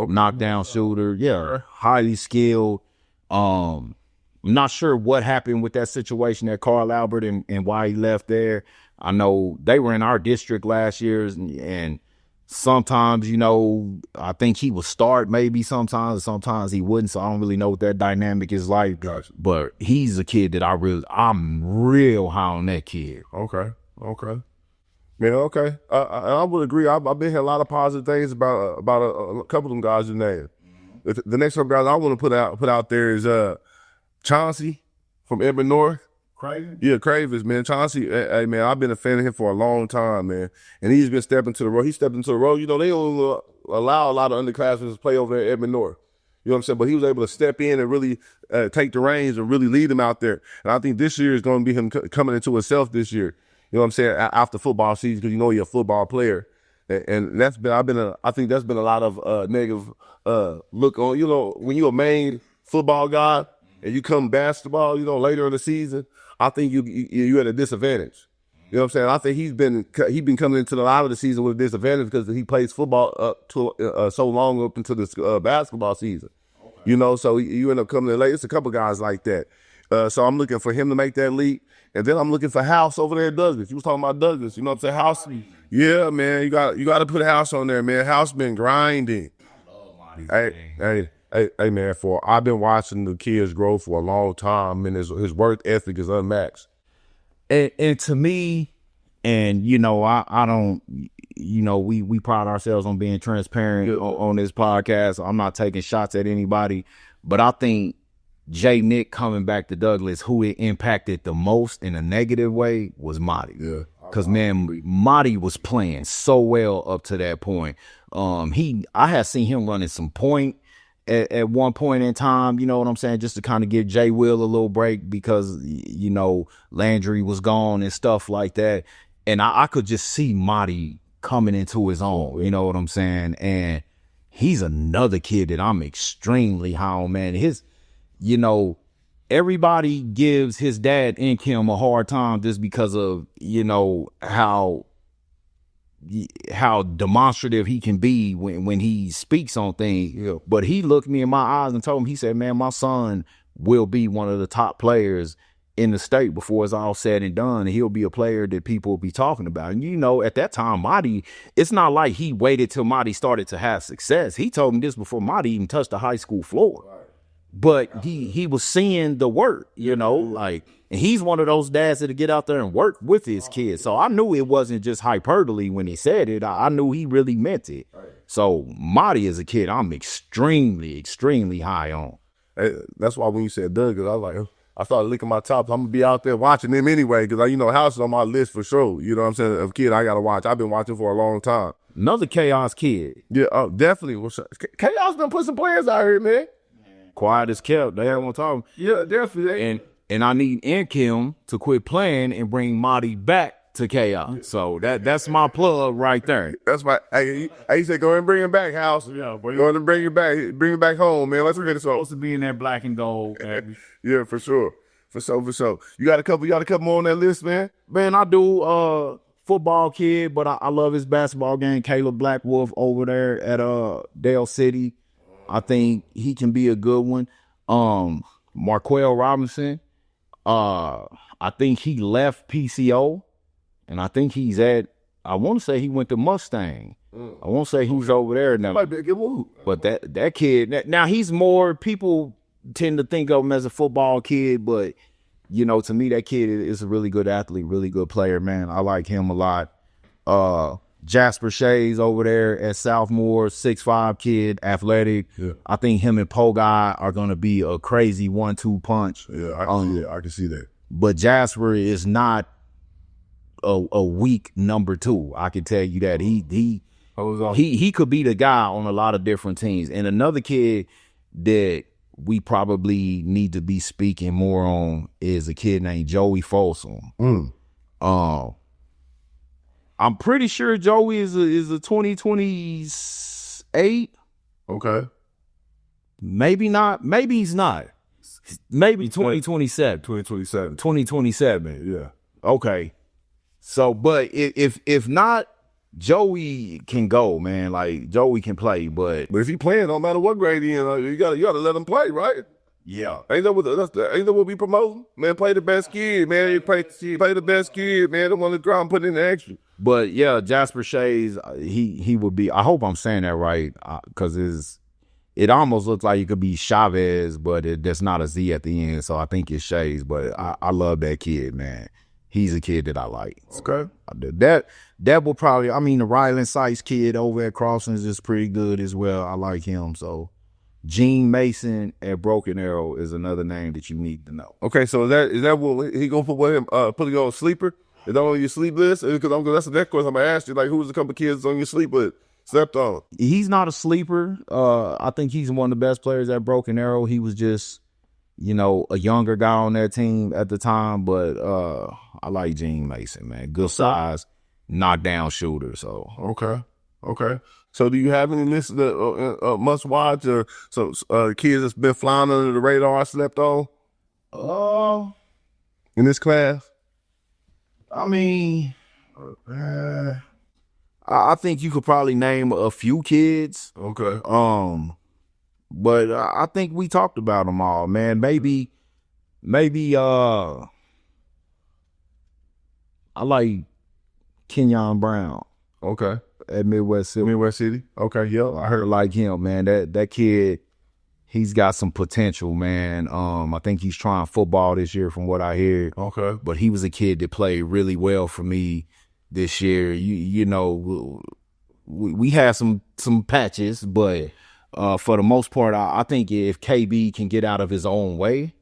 knockdown shooter. Yeah, highly skilled. I'm not sure what happened with that situation at Carl Albert and why he left there. I know they were in our district last year, and sometimes, you know, I think he would start maybe sometimes, sometimes he wouldn't. So I don't really know what that dynamic is like. Gotcha. But he's a kid that I'm real high on that kid. Okay. Man, okay. I would agree. I've been hearing a lot of positive things about a couple of them guys you named. The next couple guys I want to put out there is Chauncey from Edmond North. Craven? Yeah, Cravens, man. Chauncey, hey, man, I've been a fan of him for a long time, man. And he's been stepping to the road. He stepped into the road. You know, they don't allow a lot of underclassmen to play over there at Edmond North. You know what I'm saying? But he was able to step in and really take the reins and really lead them out there. And I think this year is going to be him coming into himself this year. You know what I'm saying? After football season, because you know he's a football player. And I think that's been a lot of negative look on, you know, when you're a main football guy and you come basketball, you know, later in the season, I think you're at a disadvantage. You know what I'm saying? I think he's been coming into a lot of the season with a disadvantage because he plays football up to so long up into the basketball season. Okay. You know, so you end up coming in late. It's a couple guys like that. So I'm looking for him to make that leap. And then I'm looking for House over there at Douglas. You was talking about Douglas. You know what I'm saying? House. Yeah, man. You got to put House on there, man. House been grinding. Hey, man. I've been watching the kids grow for a long time, and his work ethic is unmatched. And to me, and you know, I don't, you know, we pride ourselves on being transparent on this podcast. I'm not taking shots at anybody, but I think Jay Nick coming back to Douglas, who it impacted the most in a negative way was Marty. Yeah. Because, man, Marty was playing so well up to that point. I had seen him running some point at one point in time, you know what I'm saying, just to kind of give Jay Will a little break because, you know, Landry was gone and stuff like that. And I could just see Marty coming into his own, you know what I'm saying? And he's another kid that I'm extremely high on, man. You know, everybody gives his dad Inkim a hard time just because of, you know, how demonstrative he can be when he speaks on things. Yeah. But he looked me in my eyes and told me, he said, man, my son will be one of the top players in the state before it's all said and done, and he'll be a player that people will be talking about. And you know, at that time, Marty, it's not like he waited till Marty started to have success. He told me this before Marty even touched the high school floor. Right. But he was seeing the work, you know, like, and he's one of those dads that'll get out there and work with his kids. So I knew it wasn't just hyperbole when he said it. I knew he really meant it. Right. So Marty as a kid, I'm extremely, extremely high on. Hey, that's why when you said Doug, I was like, I started licking my chops. I'm going to be out there watching them anyway because, you know, House is on my list for sure. You know what I'm saying? Of kid I got to watch. I've been watching for a long time. Another Chaos kid. Yeah, definitely. Chaos been putting some players out here, man. Quiet as kept. They don't want to talk. Yeah, definitely. And I need Kim to quit playing and bring Marty back to Chaos. So that's my plug right there. That's why he said go ahead and bring him back, House. Yeah, boy. Go ahead and bring it back home, man. Let's get this on. Supposed to be in that black and gold. Yeah, for sure. For sure. You got a couple more on that list, man? Man, I do football kid, but I love his basketball game. Caleb Blackwolf over there at Dale City. I think he can be a good one. Marquell Robinson. I think he left PCO, and I think he's I want to say he went to Mustang. I won't say who's over there now. Might be a good move. But that kid, now he's more, people tend to think of him as a football kid, but, you know, to me, that kid is a really good athlete, really good player, man. I like him a lot. Jasper Shays over there at Southmore, 6'5" kid, athletic. Yeah. I think him and Pogai are going to be a crazy 1-2 punch. Yeah, I can see that. But Jasper is not a weak number 2. I can tell you that. He could be the guy on a lot of different teams. And another kid that we probably need to be speaking more on is a kid named Joey Folsom. I'm pretty sure Joey is a 2028. Okay. Maybe not. Maybe he's not. Maybe 2027. 2027. 2027. Yeah. Okay. So, but if not, Joey can go, man. Like, Joey can play, but if he playing, no matter what grade he in, you gotta let him play, right? Yeah. Ain't that what we promoting? Man, play the best kid, man. Play the best kid, man. The one to draw and put in the extra. But yeah, Jasper Shays, he would be. I hope I'm saying that right, because it almost looks like it could be Chavez, but there's not a Z at the end, so I think it's Shays. But I love that kid, man. He's a kid that I like. Okay. That will probably. I mean, the Ryland Sykes kid over at Crossings is pretty good as well. I like him. So Gene Mason at Broken Arrow is another name that you need to know. Okay, so is that what he gonna put with him? Put it on sleeper? Is that on your sleep list? Because that's the next question I'm gonna ask you. Like, who's a couple kids on your sleep list? Slept on. He's not a sleeper. I think he's one of the best players at Broken Arrow. He was just, you know, a younger guy on their team at the time. But I like Gene Mason, man. Good size, knockdown shooter. So okay. So do you have any list of must watch or kids that's been flying under the radar slept on? In this class? I mean, I think you could probably name a few kids. Okay. But I think we talked about them all, man. Maybe I like Kenyon Brown. Okay. At Midwest City. Okay, yeah. I heard like him, man. That kid, he's got some potential, man. I think he's trying football this year from what I hear. Okay. But he was a kid that played really well for me this year. You know, we had some patches, but for the most part, I think if KB can get out of his own way,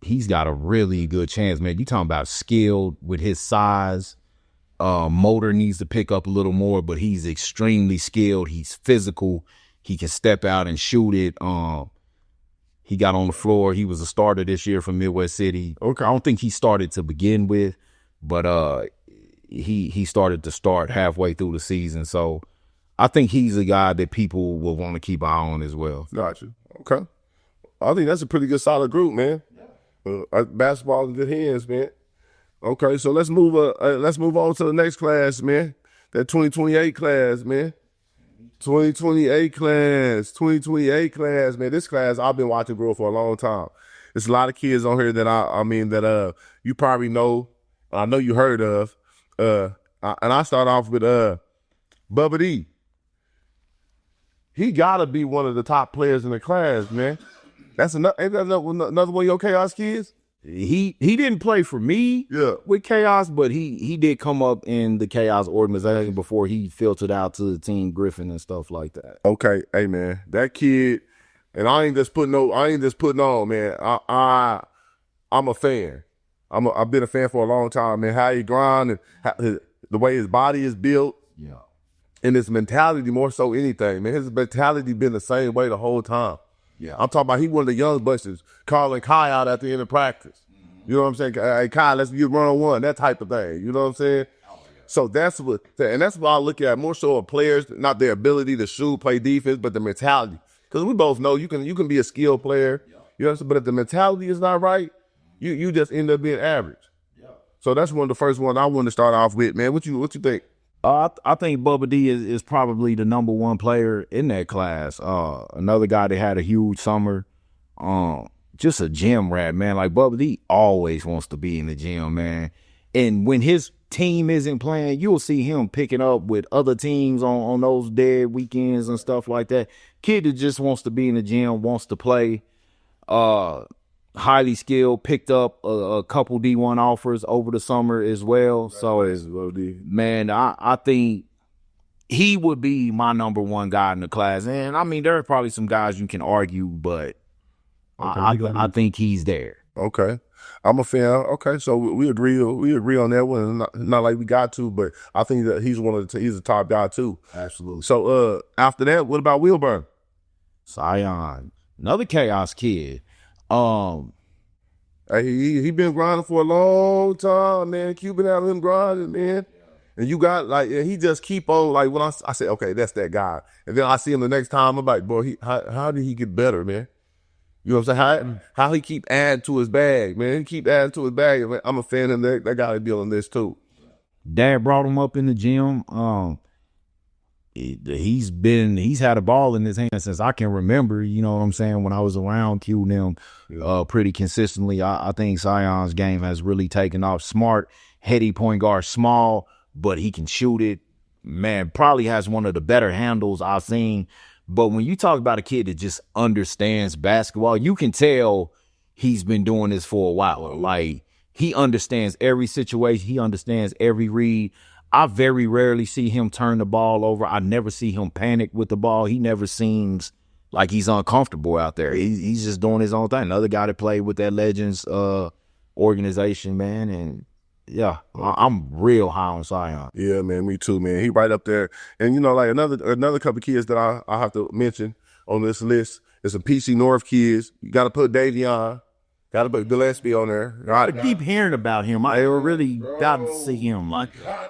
he's got a really good chance, man. You talking about skilled with his size. Motor needs to pick up a little more, but he's extremely skilled. He's physical. He can step out and shoot it. He got on the floor. He was a starter this year for Midwest City. Okay. I don't think he started to begin with, but he started to start halfway through the season. So I think he's a guy that people will want to keep an eye on as well. Gotcha. Okay. I think that's a pretty good solid group, man. Basketball in good hands, man. Okay, so let's move on to the next class, man. That 2028 class, man. 2028 class, man. This class I've been watching grow for a long time. It's a lot of kids on here that I mean that you probably know. I know you heard of. And I start off with Bubba D. He gotta be one of the top players in the class, man. That's ain't that another one of your Chaos kids? He didn't play for me with Chaos, but he did come up in the Chaos organization before he filtered out to the Team Griffin and stuff like that. Okay, hey man, that kid, and I ain't just putting on, man. I'm a fan. I've been a fan for a long time, man. How he grind and the way his body is built, and his mentality more so anything, man. His mentality been the same way the whole time. Yeah, I'm talking about he one of the young busters calling Kai out at the end of practice. You know what I'm saying? Hey, Kai, let's get one-on-one, that type of thing. You know what I'm saying? So that's what I look at more so of players, not their ability to shoot, play defense, but the mentality. Because we both know you can be a skilled player, you know what I'm saying? But if the mentality is not right, you just end up being average. So that's one of the first ones I want to start off with, man. What you think? I think Bubba D is probably the number one player in that class. Another guy that had a huge summer. Just a gym rat, man. Like Bubba D always wants to be in the gym, man. And when his team isn't playing, you'll see him picking up with other teams on those dead weekends and stuff like that. Kid that just wants to be in the gym, wants to play. Highly skilled, picked up a couple D1 offers over the summer as well. So, man, I think he would be my number one guy in the class. And, I mean, there are probably some guys you can argue, but I think he's there. Okay. I'm a fan. Okay, so we agree on that one. Not like we got to, but I think that he's he's a top guy too. Absolutely. So after that, what about Wilburn? Zion, another Chaos kid. Hey, he been grinding for a long time, man. Cuban out him grinding, man. And you got he just keep on when I say, okay, that's that guy, and then I see him the next time, I'm like, boy, how did he get better, man? You know what I'm saying? How he keep adding to his bag, man. He keep adding to his bag. Man, I'm a fan of that. That guy to be on this too. Dad brought him up in the gym. He's had a ball in his hand since I can remember, you know what I'm saying, when I was around Q and them pretty consistently. I think Zion's game has really taken off. Smart, heady point guard, small, but he can shoot it. Man, probably has one of the better handles I've seen. But when you talk about a kid that just understands basketball, you can tell he's been doing this for a while. Like, he understands every situation. He understands every read. I very rarely see him turn the ball over. I never see him panic with the ball. He never seems like he's uncomfortable out there. He's just doing his own thing. Another guy that played with that Legends organization, man. And, yeah, I'm real high on Zion. Yeah, man, me too, man. He right up there. And, another couple of kids that I have to mention on this list is some PC North kids. You got to put Davion. Got to put Gillespie on there. I keep hearing about him. I really got to see him.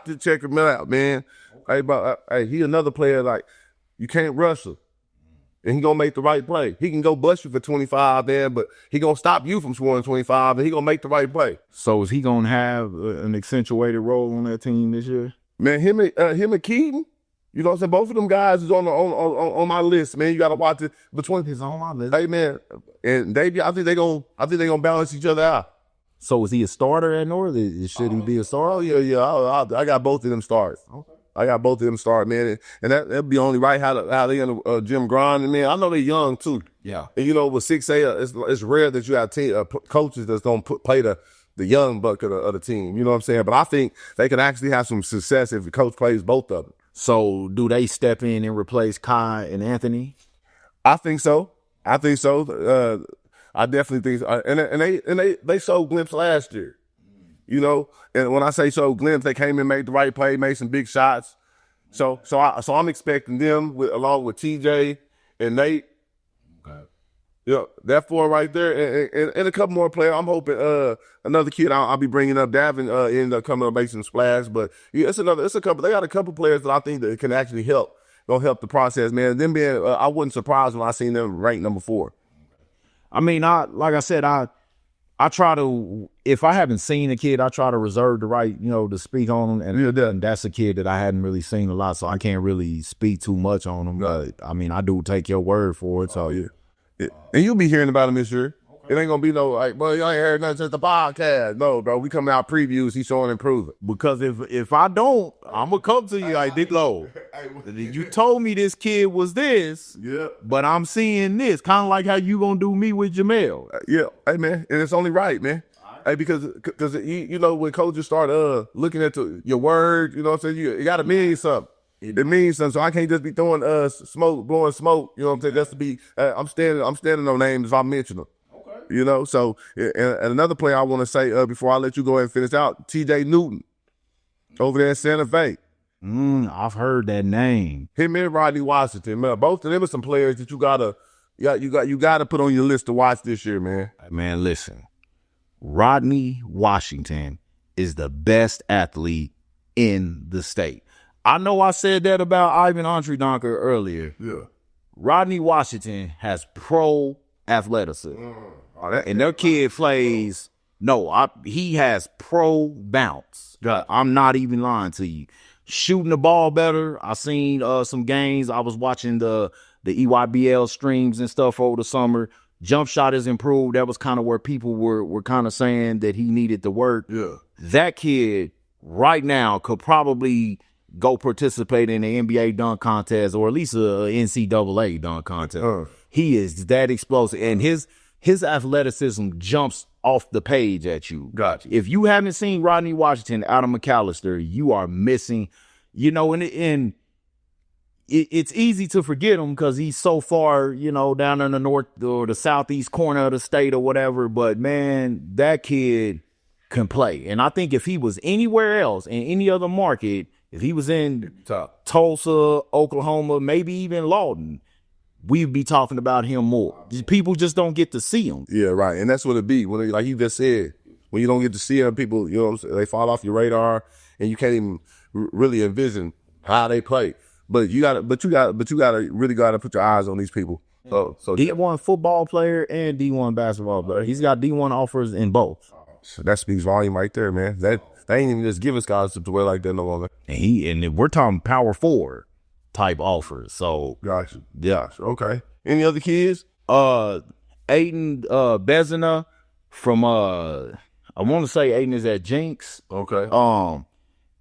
To check him out, man. Hey, he another player, you can't rush him. And he going to make the right play. He can go bust you for 25, man, but he going to stop you from scoring 25, and he going to make the right play. So is he going to have an accentuated role on that team this year? Man, him and Keaton, you know what I'm saying? Both of them guys is on my list, man. You got to watch it between. He's on my list. Hey, man, and I think they gonna balance each other out. So is he a starter at North? Should he be a starter? Oh yeah. I got both of them starts. Okay. I got both of them start, man, and that'd be only right how they in the gym grinding, man. I know they young too. Yeah. And with 6A, it's rare that you have coaches that's gonna play the young buck of the team. You know what I'm saying? But I think they can actually have some success if the coach plays both of them. So do they step in and replace Kai and Anthony? I think so. I definitely think so. And they showed glimpse last year. And when I say show glimpse, they came in, made the right play, made some big shots. So I'm expecting them along with TJ and Nate. Okay. That four right there, and a couple more players. I'm hoping another kid I'll be bringing up, Davin, end up coming up making some splash. But yeah, it's a couple. They got a couple players that I think that can actually gonna help the process, man. Them being, I wasn't surprised when I seen them ranked number 4. I mean, like I said, I try to, if I haven't seen a kid, I try to reserve the right, to speak on them. And that's a kid that I hadn't really seen a lot, so I can't really speak too much on him. But I mean, I do take your word for it. So yeah. And you'll be hearing about him this year. It ain't gonna be no like, bro, you ain't heard nothing since the podcast. No, bro, we coming out previews. He's showing improvement. Because if I don't, I'm gonna come to you like, Diplo, you told me this kid was this, Yeah. but I'm seeing this. Kind of like how you gonna do me with Jamel. Yeah, hey man, and it's only right, man. Hey, because you know when coaches start looking at your word, you know what I'm saying, you gotta mean something. It means something. So I can't just be throwing smoke, blowing smoke. You know what I'm saying? That's to be. I'm standing on names if I mention them. Okay. You know. So and another player I want to say before I let you go ahead and finish out, T.J. Newton, over there in Santa Fe. I've heard that name. Him and Rodney Washington, man. Both of them are some players that you gotta put on your list to watch this year, man. Man, listen. Rodney Washington is the best athlete in the state. I know I said that about Ivan Antridonker earlier. Yeah. Rodney Washington has pro athleticism. And their kid plays, he has pro bounce. I'm not even lying to you. Shooting the ball better. I seen some games. I was watching the EYBL streams and stuff over the summer. Jump shot has improved. That was kind of where people were kind of saying that he needed to work. Yeah. That kid right now could probably go participate in the NBA dunk contest or at least a NCAA dunk contest. He is that explosive. And his athleticism jumps off the page at you. Gotcha. If you haven't seen Rodney Washington out of McAllister, you are missing, and it's easy to forget him because he's so far, down in the north or the southeast corner of the state or whatever. But, man, that kid can play. And I think if he was anywhere else in any other market, if he was in Tulsa, Oklahoma, maybe even Lawton, we'd be talking about him more. People just don't get to see him. Yeah, right. And that's what it be. When, like you just said, when you don't get to see them, people, you know what I'm saying, they fall off your radar and you can't even really envision how they play. But you gotta really gotta put your eyes on these people. So D1 football player and D1 basketball player. He's got D1 offers in both. That speaks volume right there, man. They ain't even just giving scholarships away like that no longer. And we're talking power forward type offers. So Gotcha. yeah. Okay. Any other kids? Aiden Bezina from I want to say Aiden is at Jinx. Okay.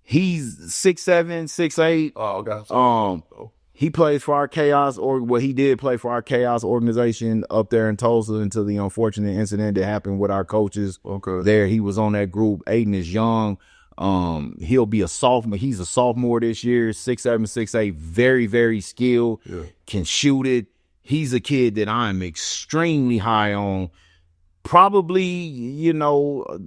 He's 6'7", 6'8". Oh, okay. He plays for our Chaos, he did play for our Chaos organization up there in Tulsa until the unfortunate incident that happened with our coaches. Okay. There, he was on that group. Aiden is young. He'll be a sophomore. He's a sophomore this year. 6'7", 6'8", very, very skilled. Yeah. Can shoot it. He's a kid that I'm extremely high on. Probably,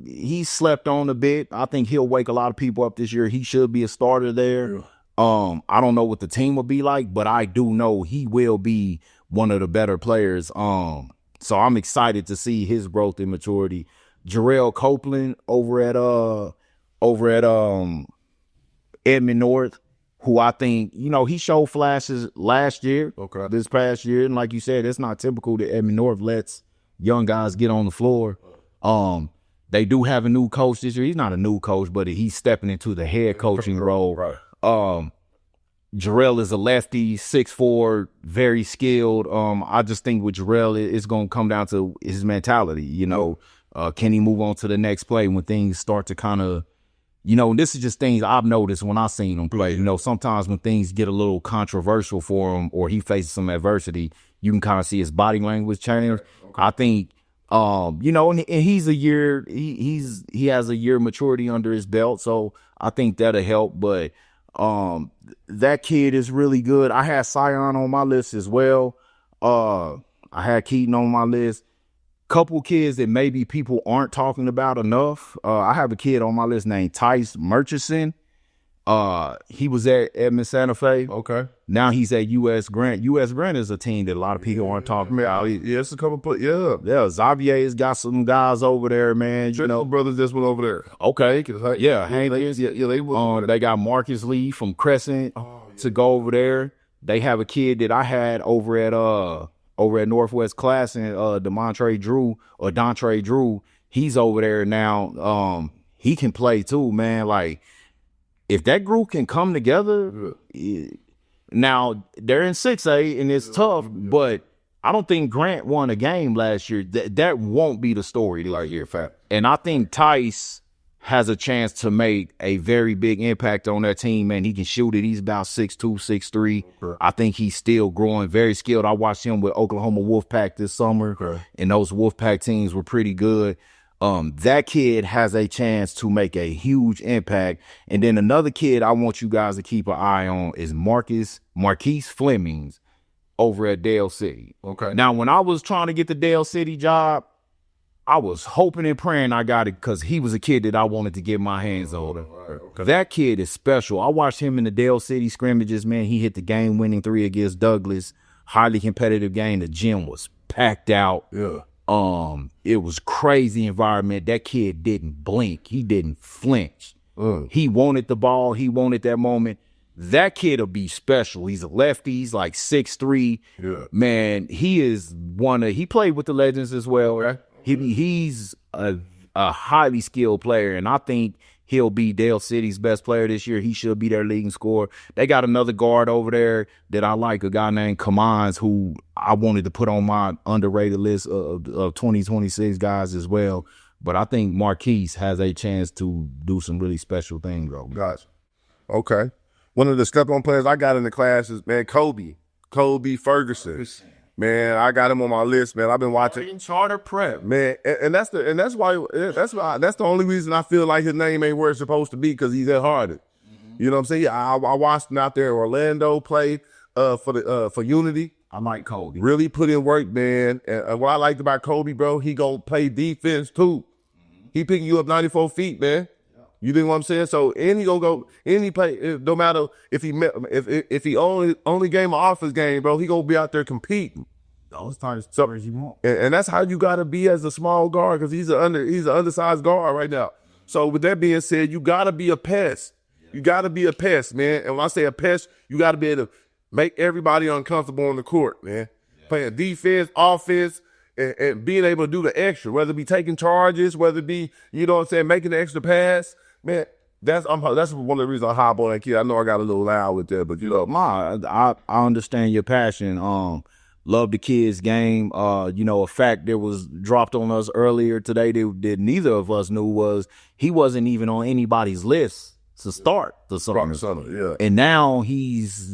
he slept on a bit. I think he'll wake a lot of people up this year. He should be a starter there. Yeah. I don't know what the team will be like, but I do know he will be one of the better players. So I'm excited to see his growth and maturity. Jarrell Copeland over at Edmond North, who I think, he showed flashes last year, this past year. And like you said, it's not typical that Edmond North lets young guys get on the floor. They do have a new coach this year. He's not a new coach, but he's stepping into the head coaching role. Right. Jarrell is a lefty, 6'4", very skilled. I just think with Jarrell, it's going to come down to his mentality. Can he move on to the next play when things start to kind of, this is just things I've noticed when I've seen him play. Sometimes when things get a little controversial for him or he faces some adversity, you can kind of see his body language change. I think, and he's a year, he has a year maturity under his belt. So I think that'll help. But that kid is really good. I had Sion on my list as well. I had Keaton on my list. Couple kids that maybe people aren't talking about enough. I have a kid on my list named Tice Murchison. He was at Edmond Santa Fe. Okay. Now he's at U.S. Grant. U.S. Grant is a team that a lot of people aren't talking about. Yeah, it's a couple. Yeah. Xavier's got some guys over there, man. Brothers just went over there. Okay. Yeah. They got Marcus Lee from Crescent to go over there. They have a kid that I had over at Northwest Class and Dontre Drew. He's over there now. He can play too, man. Like, if that group can come together, now they're in 6A and it's tough, but I don't think Grant won a game last year. That won't be the story right here, Fat. And I think Tice has a chance to make a very big impact on that team, man. He can shoot it. He's about 6'2", 6'3". Okay. I think he's still growing, very skilled. I watched him with Oklahoma Wolfpack this summer, and those Wolfpack teams were pretty good. That kid has a chance to make a huge impact. And then another kid I want you guys to keep an eye on is Marquise Flemings over at Dale City. Okay. Now, when I was trying to get the Dale City job, I was hoping and praying I got it because he was a kid that I wanted to get my hands on. Okay. That kid is special. I watched him in the Dale City scrimmages, man. He hit the game-winning 3 against Douglas. Highly competitive game. The gym was packed out. Yeah. It was crazy environment. That kid didn't blink. He didn't flinch. He wanted the ball. He wanted that moment. That kid'll be special. He's a lefty. He's like 6'3". Yeah. Man, he played with the Legends as well. Right? He's a highly skilled player, and I think he'll be Dale City's best player this year. He should be their leading scorer. They got another guard over there that I like, a guy named Kamans, who I wanted to put on my underrated list of 2026 guys as well. But I think Marquise has a chance to do some really special things, bro. Gotcha. Okay. One of the step-on players I got in the class is, man, Kobe Ferguson. Man, I got him on my list, man. I've been watching Charter Prep, man, and that's the only reason I feel like his name ain't where it's supposed to be, because he's at Harding. You know what I'm saying? I watched him out there in Orlando play for Unity. I like Kobe. Really put in work, man. And what I liked about Kobe, bro, he gonna play defense too. He picking you up 94 feet, man. You know what I'm saying? So, and he gonna go, and he play, no matter if he only game an office game, bro, he gonna be out there competing. Those types of stories you want. And that's how you gotta be as a small guard, because he's an undersized guard right now. So with that being said, you gotta be a pest. You gotta be a pest, man. And when I say a pest, you gotta be able to make everybody uncomfortable on the court, man. Playing defense, offense, and being able to do the extra, whether it be taking charges, whether it be, you know what I'm saying, making the extra pass. Man, that's one of the reasons I hop on that kid. I know I got a little loud with that, but you know. I understand your passion. Love the kid's game. A fact that was dropped on us earlier today that neither of us knew was he wasn't even on anybody's list to start the summer. Yeah. And now he's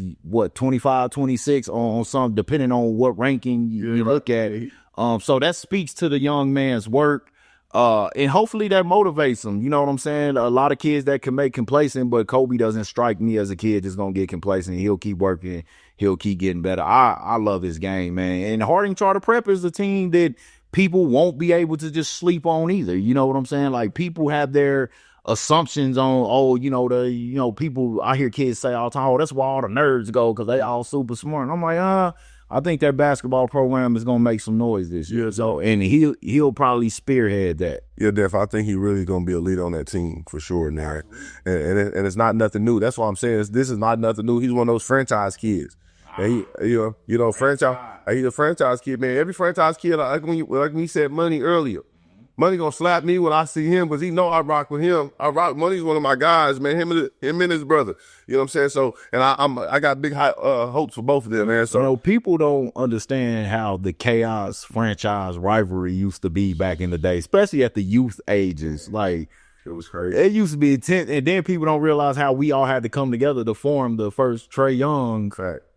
25, 26 on some, depending on what ranking you look at. So that speaks to the young man's work. And hopefully that motivates him. You know what I'm saying? A lot of kids that can make complacent, but Kobe doesn't strike me as a kid just gonna get complacent. He'll keep working. He'll keep getting better. I love his game, man. And Harding Charter Prep is a team that people won't be able to just sleep on either. You know what I'm saying? Like, people have their assumptions on, people, I hear kids say all the time, that's where all the nerds go because they all super smart. And I'm like, I think their basketball program is gonna make some noise this year. So, and he'll probably spearhead that. Yeah, Def. I think he really gonna be a leader on that team for sure now. And it's not nothing new. That's what I'm saying. This is not nothing new. He's one of those franchise kids. And franchise. He's a franchise kid, man. Every franchise kid, like when he said Money earlier. Money gonna slap me when I see him because he know I rock with him. Money's one of my guys, man. Him and his brother. You know what I'm saying? So, and I got big high hopes for both of them, man. So, people don't understand how the Chaos franchise rivalry used to be back in the day, especially at the youth ages. Like, it was crazy. It used to be intense, and then people don't realize how we all had to come together to form the first Trae Young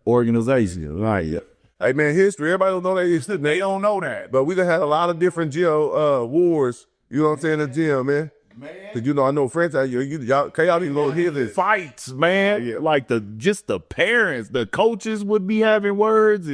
organization. Right? Hey, man, history. Everybody don't know that. They don't know that. But we done had a lot of different gym wars, you know what I'm saying, in the gym, man. Because, I know franchise, y'all didn't go hear this. Fights, man. Yeah. Like, the parents, the coaches would be having words.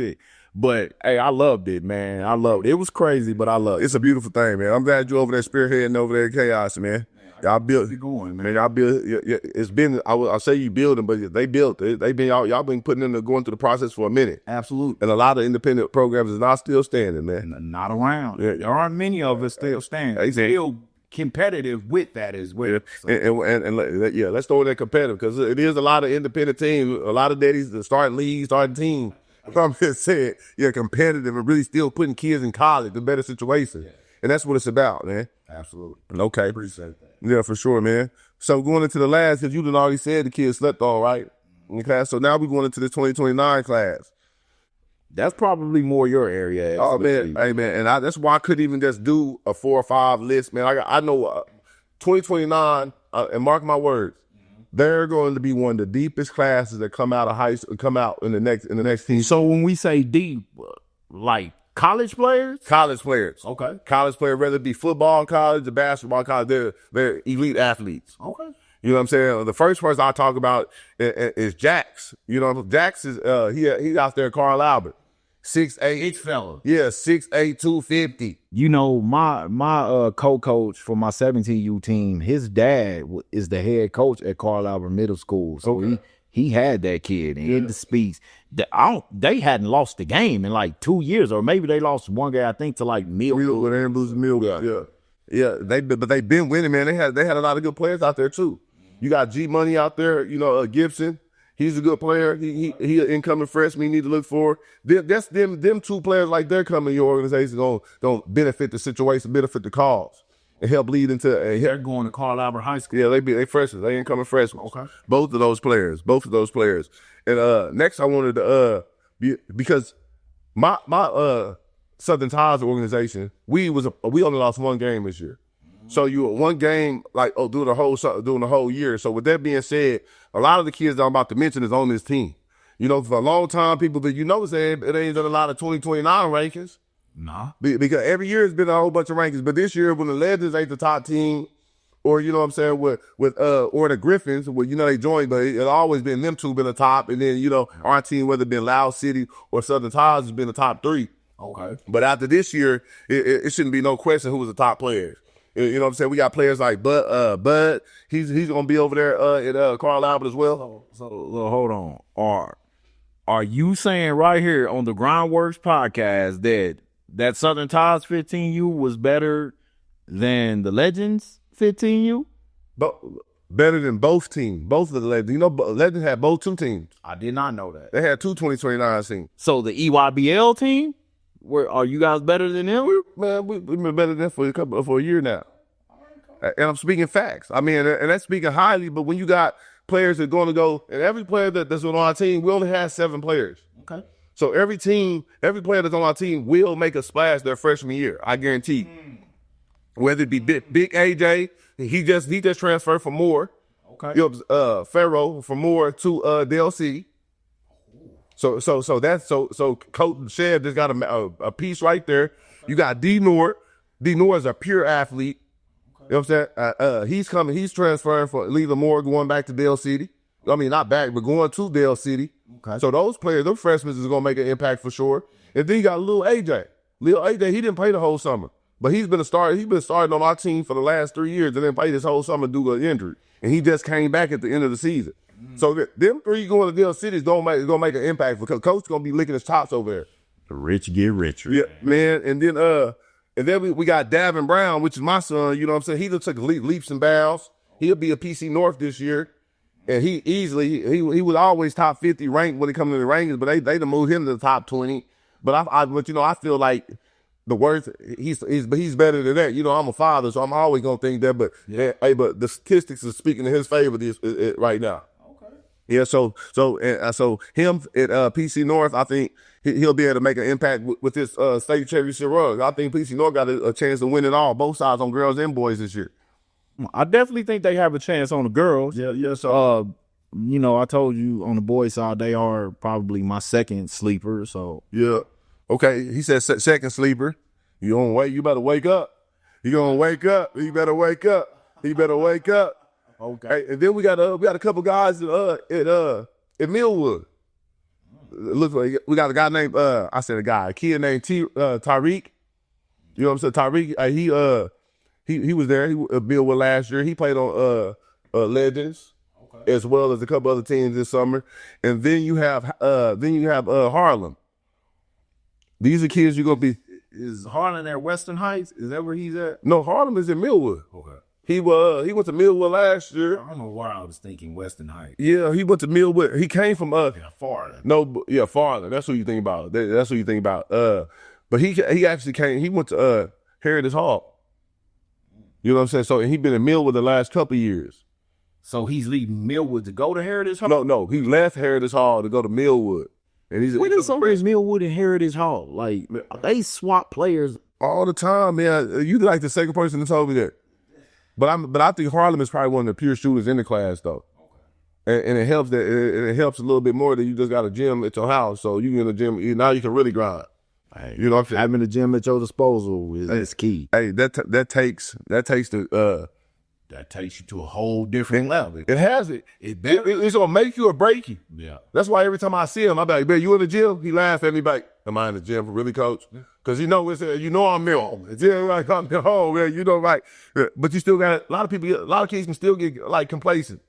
But, hey, I loved it, man. I loved it. It was crazy, but I loved it. It's a beautiful thing, man. I'm glad you're over there spearheading over there at Chaos, man. Y'all built it going, man. Y'all built. It's been. I'll say you building, but they built it. They been y'all been putting in going through the process for a minute. Absolutely. And a lot of independent programs is not still standing, man. Not around. Yeah. There aren't many of us still standing. Exactly. Still competitive with that as well. Yeah. And let's throw in that competitive because it is a lot of independent teams. A lot of daddies that starting leagues, starting teams. I'm just saying, competitive and really still putting kids in college in better situations. Yeah. And that's what it's about, man. Absolutely. Okay. Appreciate that. Yeah, for sure, man. So going into the last, because you done already said the kids slept all right. Okay, so now we're going into the 2029 class. That's probably more your area. Oh man, hey man, and that's why I couldn't even just do a 4 or 5 list, man. I know 2029, and mark my words, they're going to be one of the deepest classes that come out of high school, come out in the next team. So when we say deep, like college players, okay, college players, whether it be football in college or basketball in college, they're elite athletes. okay. You know what I'm saying? The first person I talk about is Jax. You know, Jax is he out there, Carl Albert. 6'8", Big fella. yeah, 6'8", 250. You know, my co-coach for my 17U team, his dad is the head coach at Carl Albert Middle School. So he had that kid, and it speaks. They hadn't lost the game in like 2 years, or maybe they lost one game, I think, to like Millwood. They didn't lose Millwood. Yeah. But they've been winning, man. They had a lot of good players out there too. You got G Money out there, you know, Gibson. He's a good player. He an incoming freshman you need to look for. That's them two players like they're coming to your organization gonna benefit the situation, benefit the cause, and help lead into They're going to Carl Albert High School. yeah, they freshmen. They incoming freshmen. Okay. Both of those players. And next I wanted to because my Southern Ties organization, we only lost one game this year. So you were one game during the whole year. So with that being said, a lot of the kids that I'm about to mention is on this team. You know, for a long time, people, but you notice it ain't done a lot of 2029 rankings. Nah. Because every year it's been a whole bunch of rankings. But this year, when the Legends ain't the top team, or you know what I'm saying, or the Griffins, you know, they joined, but it's always been them two been the top, and then you know our team, whether it been Loud City or Southern Ties, has been the top 3. Okay. But after this year, it shouldn't be no question who was the top players. You know what I'm saying? We got players like Bud. He's gonna be over there at Carl Albert as well. So hold on. Are you saying right here on the GrindWorks podcast that Southern Ties 15U was better than the Legends 15U? But better than both teams, both of the Legends. You know, Legends had both two teams. I did not know that. They had two 2029 teams. So the EYBL team, are you guys better than them? We've been better than them for a year now. And I'm speaking facts. I mean, and that's speaking highly, but when you got players that are going to go, and every player that's on our team, we only have 7 players. Okay. So every player that's on our team will make a splash their freshman year. I guarantee. Whether it be Big AJ, he just transferred from Moore. Okay. You know, Pharaoh from Moore to DLC. So Coach Shedd just got a piece right there. You got D Noor. D Noor is a pure athlete. You know what I'm saying? He's transferring for leaving Moore, going back to Dale City. I mean, not back, but going to Dale City. Okay. So those players, those freshmen is going to make an impact for sure. And then you got Lil AJ. Lil AJ, he didn't play the whole summer. But he's been starting on our team for the last 3 years and then played this whole summer due to an injury. And he just came back at the end of the season. So them 3 going to Dale City is going to make an impact because Coach is going to be licking his chops over there. The rich get richer. Yeah, man. And then we got Davin Brown, which is my son. You know what I'm saying? He took leaps and bounds. He'll be a PC North this year. And he was always top 50 ranked when it comes to the rankings, but they done moved him to the top 20. But I feel like the worst he's better than that. You know, I'm a father, so I'm always gonna think that. But but the statistics are speaking in his favor right now. Okay. Yeah. So him at PC North, I think he'll be able to make an impact with this state championship run. I think PC North got a chance to win it all, both sides on girls and boys this year. I definitely think they have a chance on the girls. Yeah. So, you know, I told you on the boys' side, they are probably my second sleeper. So yeah. Okay. He said second sleeper. You don't wait. You better wake up. You gonna wake up. You better wake up. He better wake up. Okay. Hey, and then we got a couple guys at Millwood. Looks like we got a guy named a kid named Tyreek. You know what I'm saying? Tyreek. He was there. He Millwood last year. He played on Legends, as well as a couple other teams this summer. And then you have Harlem. These are kids you're gonna be. Is Harlem at Western Heights? Is that where he's at? No, Harlem is in Millwood. Okay. He went to Millwood last year. I don't know why I was thinking Western Heights. Yeah, he went to Millwood. He came from farther. No, yeah, farther. That's what you think about. That's what you think about. But he actually came. He went to Heritage Hall. You know what I'm saying? So he been in Millwood the last couple of years. So he's leaving Millwood to go to Heritage Hall? No, he left Heritage Hall to go to Millwood. And he's When is Millwood and Heritage Hall? Like, they swap players all the time, man. You like the second person that told me that. But I think Harlem is probably one of the pure shooters in the class, though. And it helps it helps a little bit more that you just got a gym at your house, so you in the gym now you can really grind. Hey, you know what I'm saying? Having a gym at your disposal is key. Hey, that takes you to a whole different level. It has it. It's gonna make you or break you. Yeah. That's why every time I see him, I'm like, man, you in the gym? He laugh at me like, am I in the gym for really, coach? Because I'm ill. The gym like I'm at home, man. You know, right? But you still got a lot of kids can still get like complacent.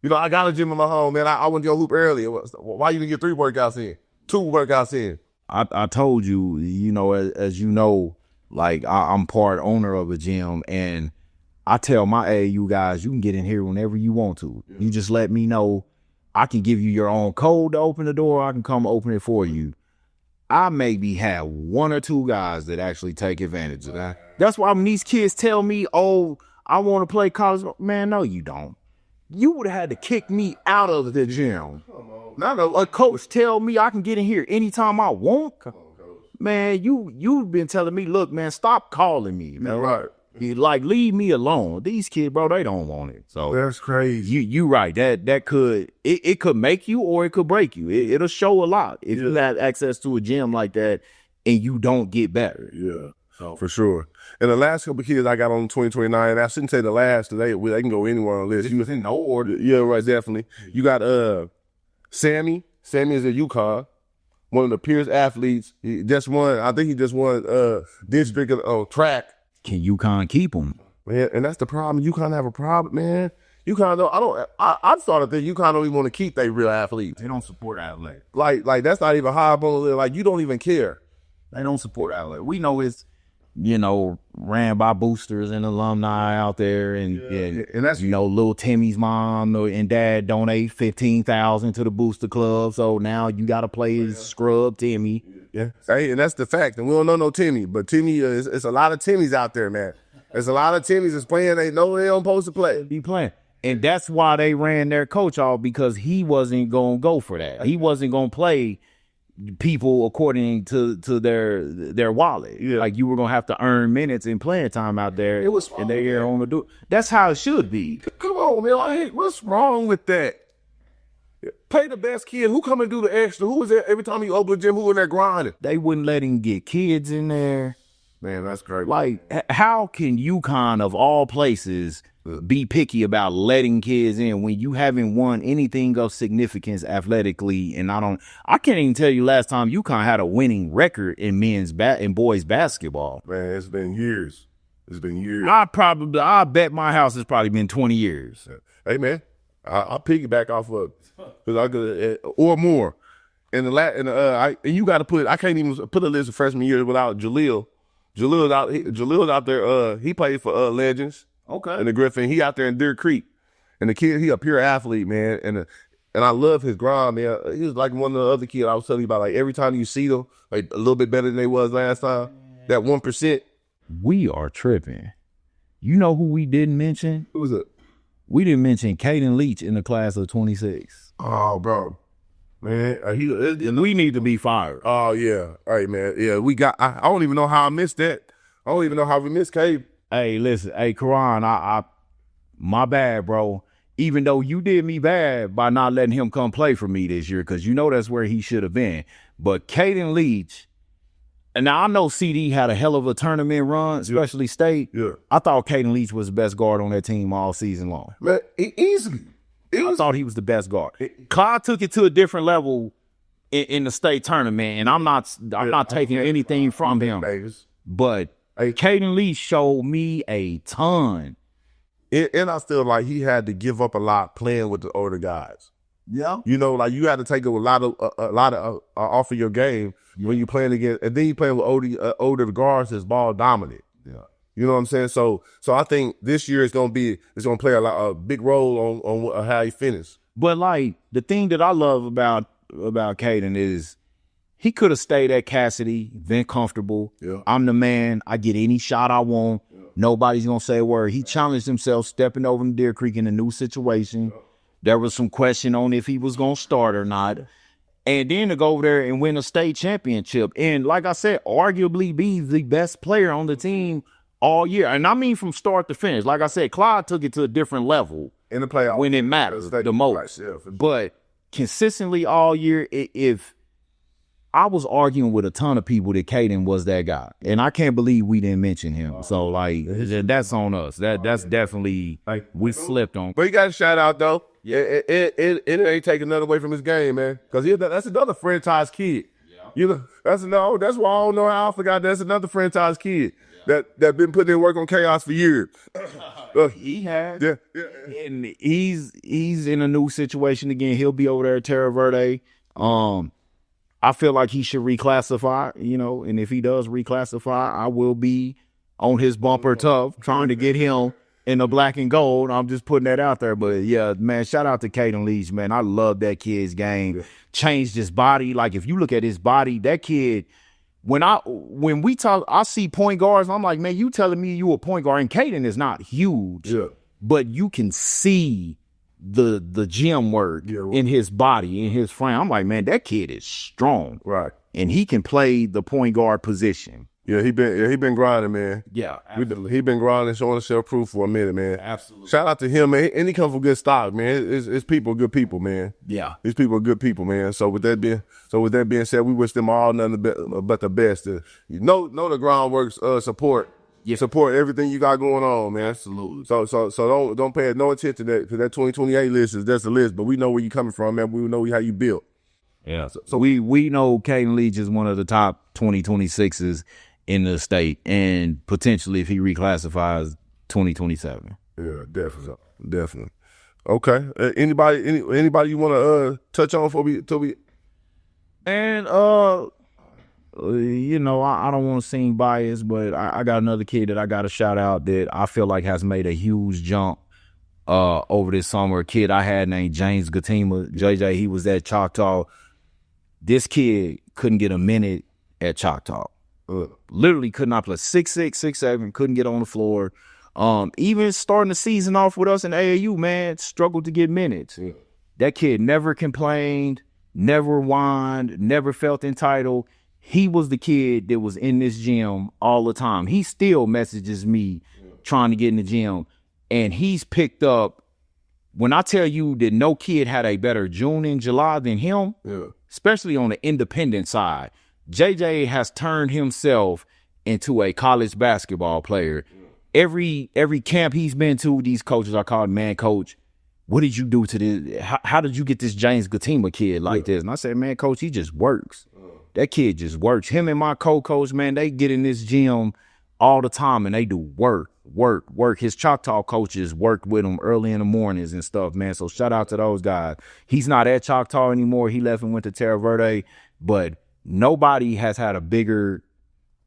You know, I got a gym in my home, man. I went to your hoop earlier. Why you didn't get 3 workouts in? 2 workouts in. I told you, you know, as you know, like I'm part owner of a gym, and I tell my AAU guys, you can get in here whenever you want to. Yeah. You just let me know. I can give you your own code to open the door. I can come open it for you. I maybe have 1 or 2 guys that actually take advantage of that. That's why when these kids tell me, oh, I want to play college. Man, no, you don't. You would have had to kick me out of the gym. Not a coach tell me I can get in here anytime I want. Man, you've been telling me, look, man, stop calling me, man. Right. You, like, leave me alone. These kids, bro, they don't want it. So that's crazy. You right. That could it could make you or it could break you. It'll show a lot if you have access to a gym like that and you don't get better. Yeah. So for sure. And the last couple of kids I got on 2029, I shouldn't say the last, they can go anywhere on the list. You was in no order. Yeah, right, definitely. You got Sammy. Sammy is at UConn, one of the Pierce athletes. He just won district track. Can UConn keep him? Man, and that's the problem. UConn have a problem, man. UConn I started that UConn don't even want to keep their real athletes. They don't support athletes. Like that's not even high up on the list. Like, you don't even care. They don't support athletes. We know it's, you know, ran by boosters and alumni out there, and that's, you know, little Timmy's mom and dad donate $15,000 to the booster club, so now you got to play scrub Timmy. Yeah, hey, and that's the fact. And we don't know no Timmy, but Timmy it's a lot of Timmys out there, man. There's a lot of Timmys that's playing. They know they don't supposed to play. Be playing, and that's why they ran their coach off, because he wasn't gonna go for that. He wasn't gonna play people according to their wallet. Yeah. Like, you were gonna have to earn minutes and playing time out there. It was, and they were on the do. That's how it should be. Come on, man. Like, what's wrong with that? Pay the best kid. Who come and do the extra? Who was there every time you open the gym? Who in there grinding? They wouldn't let him get kids in there. Man, that's crazy. Like, how can UConn of all places be picky about letting kids in when you haven't won anything of significance athletically? And I can't even tell you last time UConn had a winning record in and boys basketball. Man, it's been years. I bet my house has probably been 20 years. Hey, man, I'll piggyback off of because I could or more. And you got to put. I can't even put a list of freshman years without Jaleel. Jaleel out there. He played for Legends. Okay. And the Griffin, he out there in Deer Creek. And the kid, he a pure athlete, man. And I love his grind, man. He was like one of the other kids I was telling you about. Like, every time you see them, like, a little bit better than they was last time. That 1%. We are tripping. You know who we didn't mention? Who was it? We didn't mention Caden Leach in the class of 26. Oh, bro. Man, we need to be fired. Oh, yeah. All right, man. Yeah, I don't even know how I missed that. I don't even know how we missed Caden. Hey, listen. Hey, Karan, my bad, bro. Even though you did me bad by not letting him come play for me this year, because you know that's where he should have been. But Caden Leach, and now I know CD had a hell of a tournament run, especially state. Yeah. I thought Caden Leach was the best guard on that team all season long. Man, easily. I thought he was the best guard. Clyde took it to a different level in the state tournament, and I'm not taking anything from him. But Caden Lee showed me a ton. And I feel like he had to give up a lot playing with the older guys. Yeah. You know, like, you had to take a lot of off of your game when you playing against, and then you playing with older guards that's ball dominant. Yeah. You know what I'm saying? So I think this year it's gonna play a big role on how he finishes. But, like, the thing that I love about Caden is he could have stayed at Cassidy, been comfortable. Yeah. I'm the man. I get any shot I want. Yeah. Nobody's gonna say a word. He challenged himself stepping over in Deer Creek in a new situation. Yeah. There was some question on if he was gonna start or not. And then to go over there and win a state championship. And like I said, arguably be the best player on the team all year. And I mean from start to finish. Like I said, Clyde took it to a different level in the playoffs when it matters the most. Right, yeah. But consistently all year, if I was arguing with a ton of people that Caden was that guy. And I can't believe we didn't mention him. So, like, that's on us. That's definitely, we slipped on. But you got a shout out, though. Yeah, it ain't taking nothing away from his game, man. Because that's another franchise kid. Yeah. You know, that's why I don't know how I forgot that's another franchise kid that been putting in work on Chaos for years. He has. Yeah. And he's in a new situation again. He'll be over there at Terra Verde. I feel like he should reclassify, you know, and if he does reclassify, I will be on his bumper tough trying to get him in the black and gold. I'm just putting that out there. But, yeah, man, shout out to Caden Leach, man. I love that kid's game. Yeah. Changed his body. Like, if you look at his body, that kid, when we talk, I see point guards, and I'm like, man, you telling me you a point guard. And Caden is not huge, but you can see the gym work in his body, in his frame. I'm like, man, that kid is strong. Right. And he can play the point guard position. Yeah, he been grinding, man. Yeah, he been grinding, showing himself proof for a minute, man. Absolutely. Shout out to him, man. And he comes from good stock, man. His people are good people, man. Yeah. These people are good people, man. So with that being said, we wish them all nothing but the best. The GrindWorks support. Yeah. Support everything you got going on, man. Absolutely. So don't pay no attention to that, because that 2028 list is that's the list, but we know where you coming from, man. We know how you built. Yeah. So we know Caden Leach is one of the top 2026s in the state, and potentially if he reclassifies 2027. Yeah, definitely. Okay. Anybody you want to touch on till we? And you know, I don't want to seem biased, but I got another kid that I got to shout out that I feel like has made a huge jump over this summer. A kid I had named James Gatima, JJ. He was at Choctaw. This kid couldn't get a minute at Choctaw. Literally could not play. 6'6", 6'7", couldn't get on the floor. Even starting the season off with us in AAU, man, struggled to get minutes. Yeah. That kid never complained, never whined, never felt entitled. He was the kid that was in this gym all the time. He still messages me trying to get in the gym, and he's picked up. When I tell you that no kid had a better June and July than him, especially on the independent side, JJ has turned himself into a college basketball player. Every camp he's been to, these coaches are called, man, coach, what did you do to this? How did you get this James Gatima kid like this? And I said, man, coach, he just works. That kid just works. Him and my co-coach, man, they get in this gym all the time and they do work. His Choctaw coaches worked with him early in the mornings and stuff, man. So shout out to those guys. He's not at Choctaw anymore. He left and went to Terra Verde, but nobody has had a bigger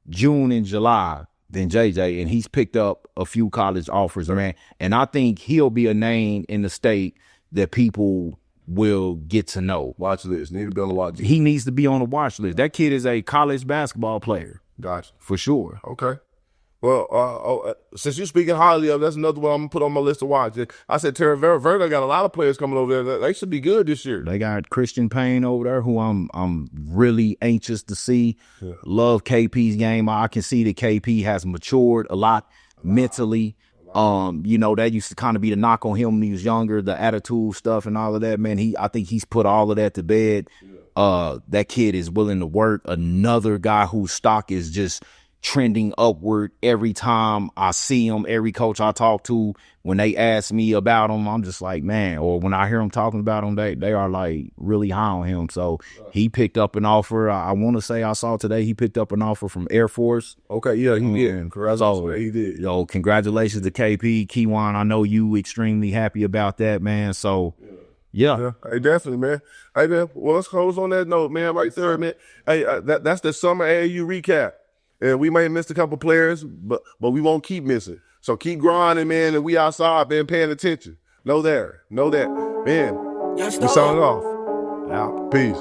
June and July than JJ, and he's picked up a few college offers, man. And I think he'll be a name in the state that people will get to know. Watch list. Need to be on the watch list. He needs to be on the watch list. That kid is a college basketball player. Gotcha. For sure. Okay. Well, since you're speaking highly of, that's another one I'm going to put on my list to watch. I said Terra Verde got a lot of players coming over there. They should be good this year. They got Christian Payne over there, who I'm really anxious to see. Yeah. Love KP's game. I can see that KP has matured a lot mentally. You know, that used to kind of be the knock on him when he was younger, the attitude stuff and all of that, man. I think he's put all of that to bed. Yeah. That kid is willing to work. Another guy whose stock is just trending upward every time I see him. Every coach I talk to, when they ask me about him, I'm just like, man, or when I hear them talking about him, they are like really high on him. So he picked up an offer. I want to say I saw today he picked up an offer from Air Force. Okay, yeah, he did. So, he did. Yo, congratulations to KP. Keywan, I know you extremely happy about that, man. So yeah. Hey, definitely, man. Hey, man, well, let's close on that note, man, right there, man. Hey, that's the summer AAU recap. And we may have missed a couple players, but we won't keep missing. So keep grinding, man, and we outside, man, paying attention. Know that. Man, we signing off. Out. Peace.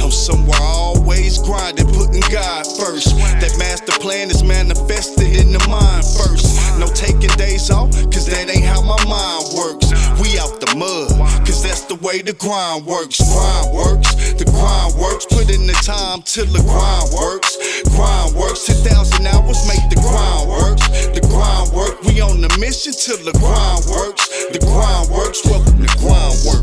I'm somewhere always grinding, putting God first. That master plan is manifested in the mind first. No taking days off, cause that ain't how my mind works. We way the grind works. Grind works, the grind works. Put in the time till the grind works. Grind works, 10,000 hours make the grind works. The grind work, we on the mission till the grind works. The grind works, welcome to grind work.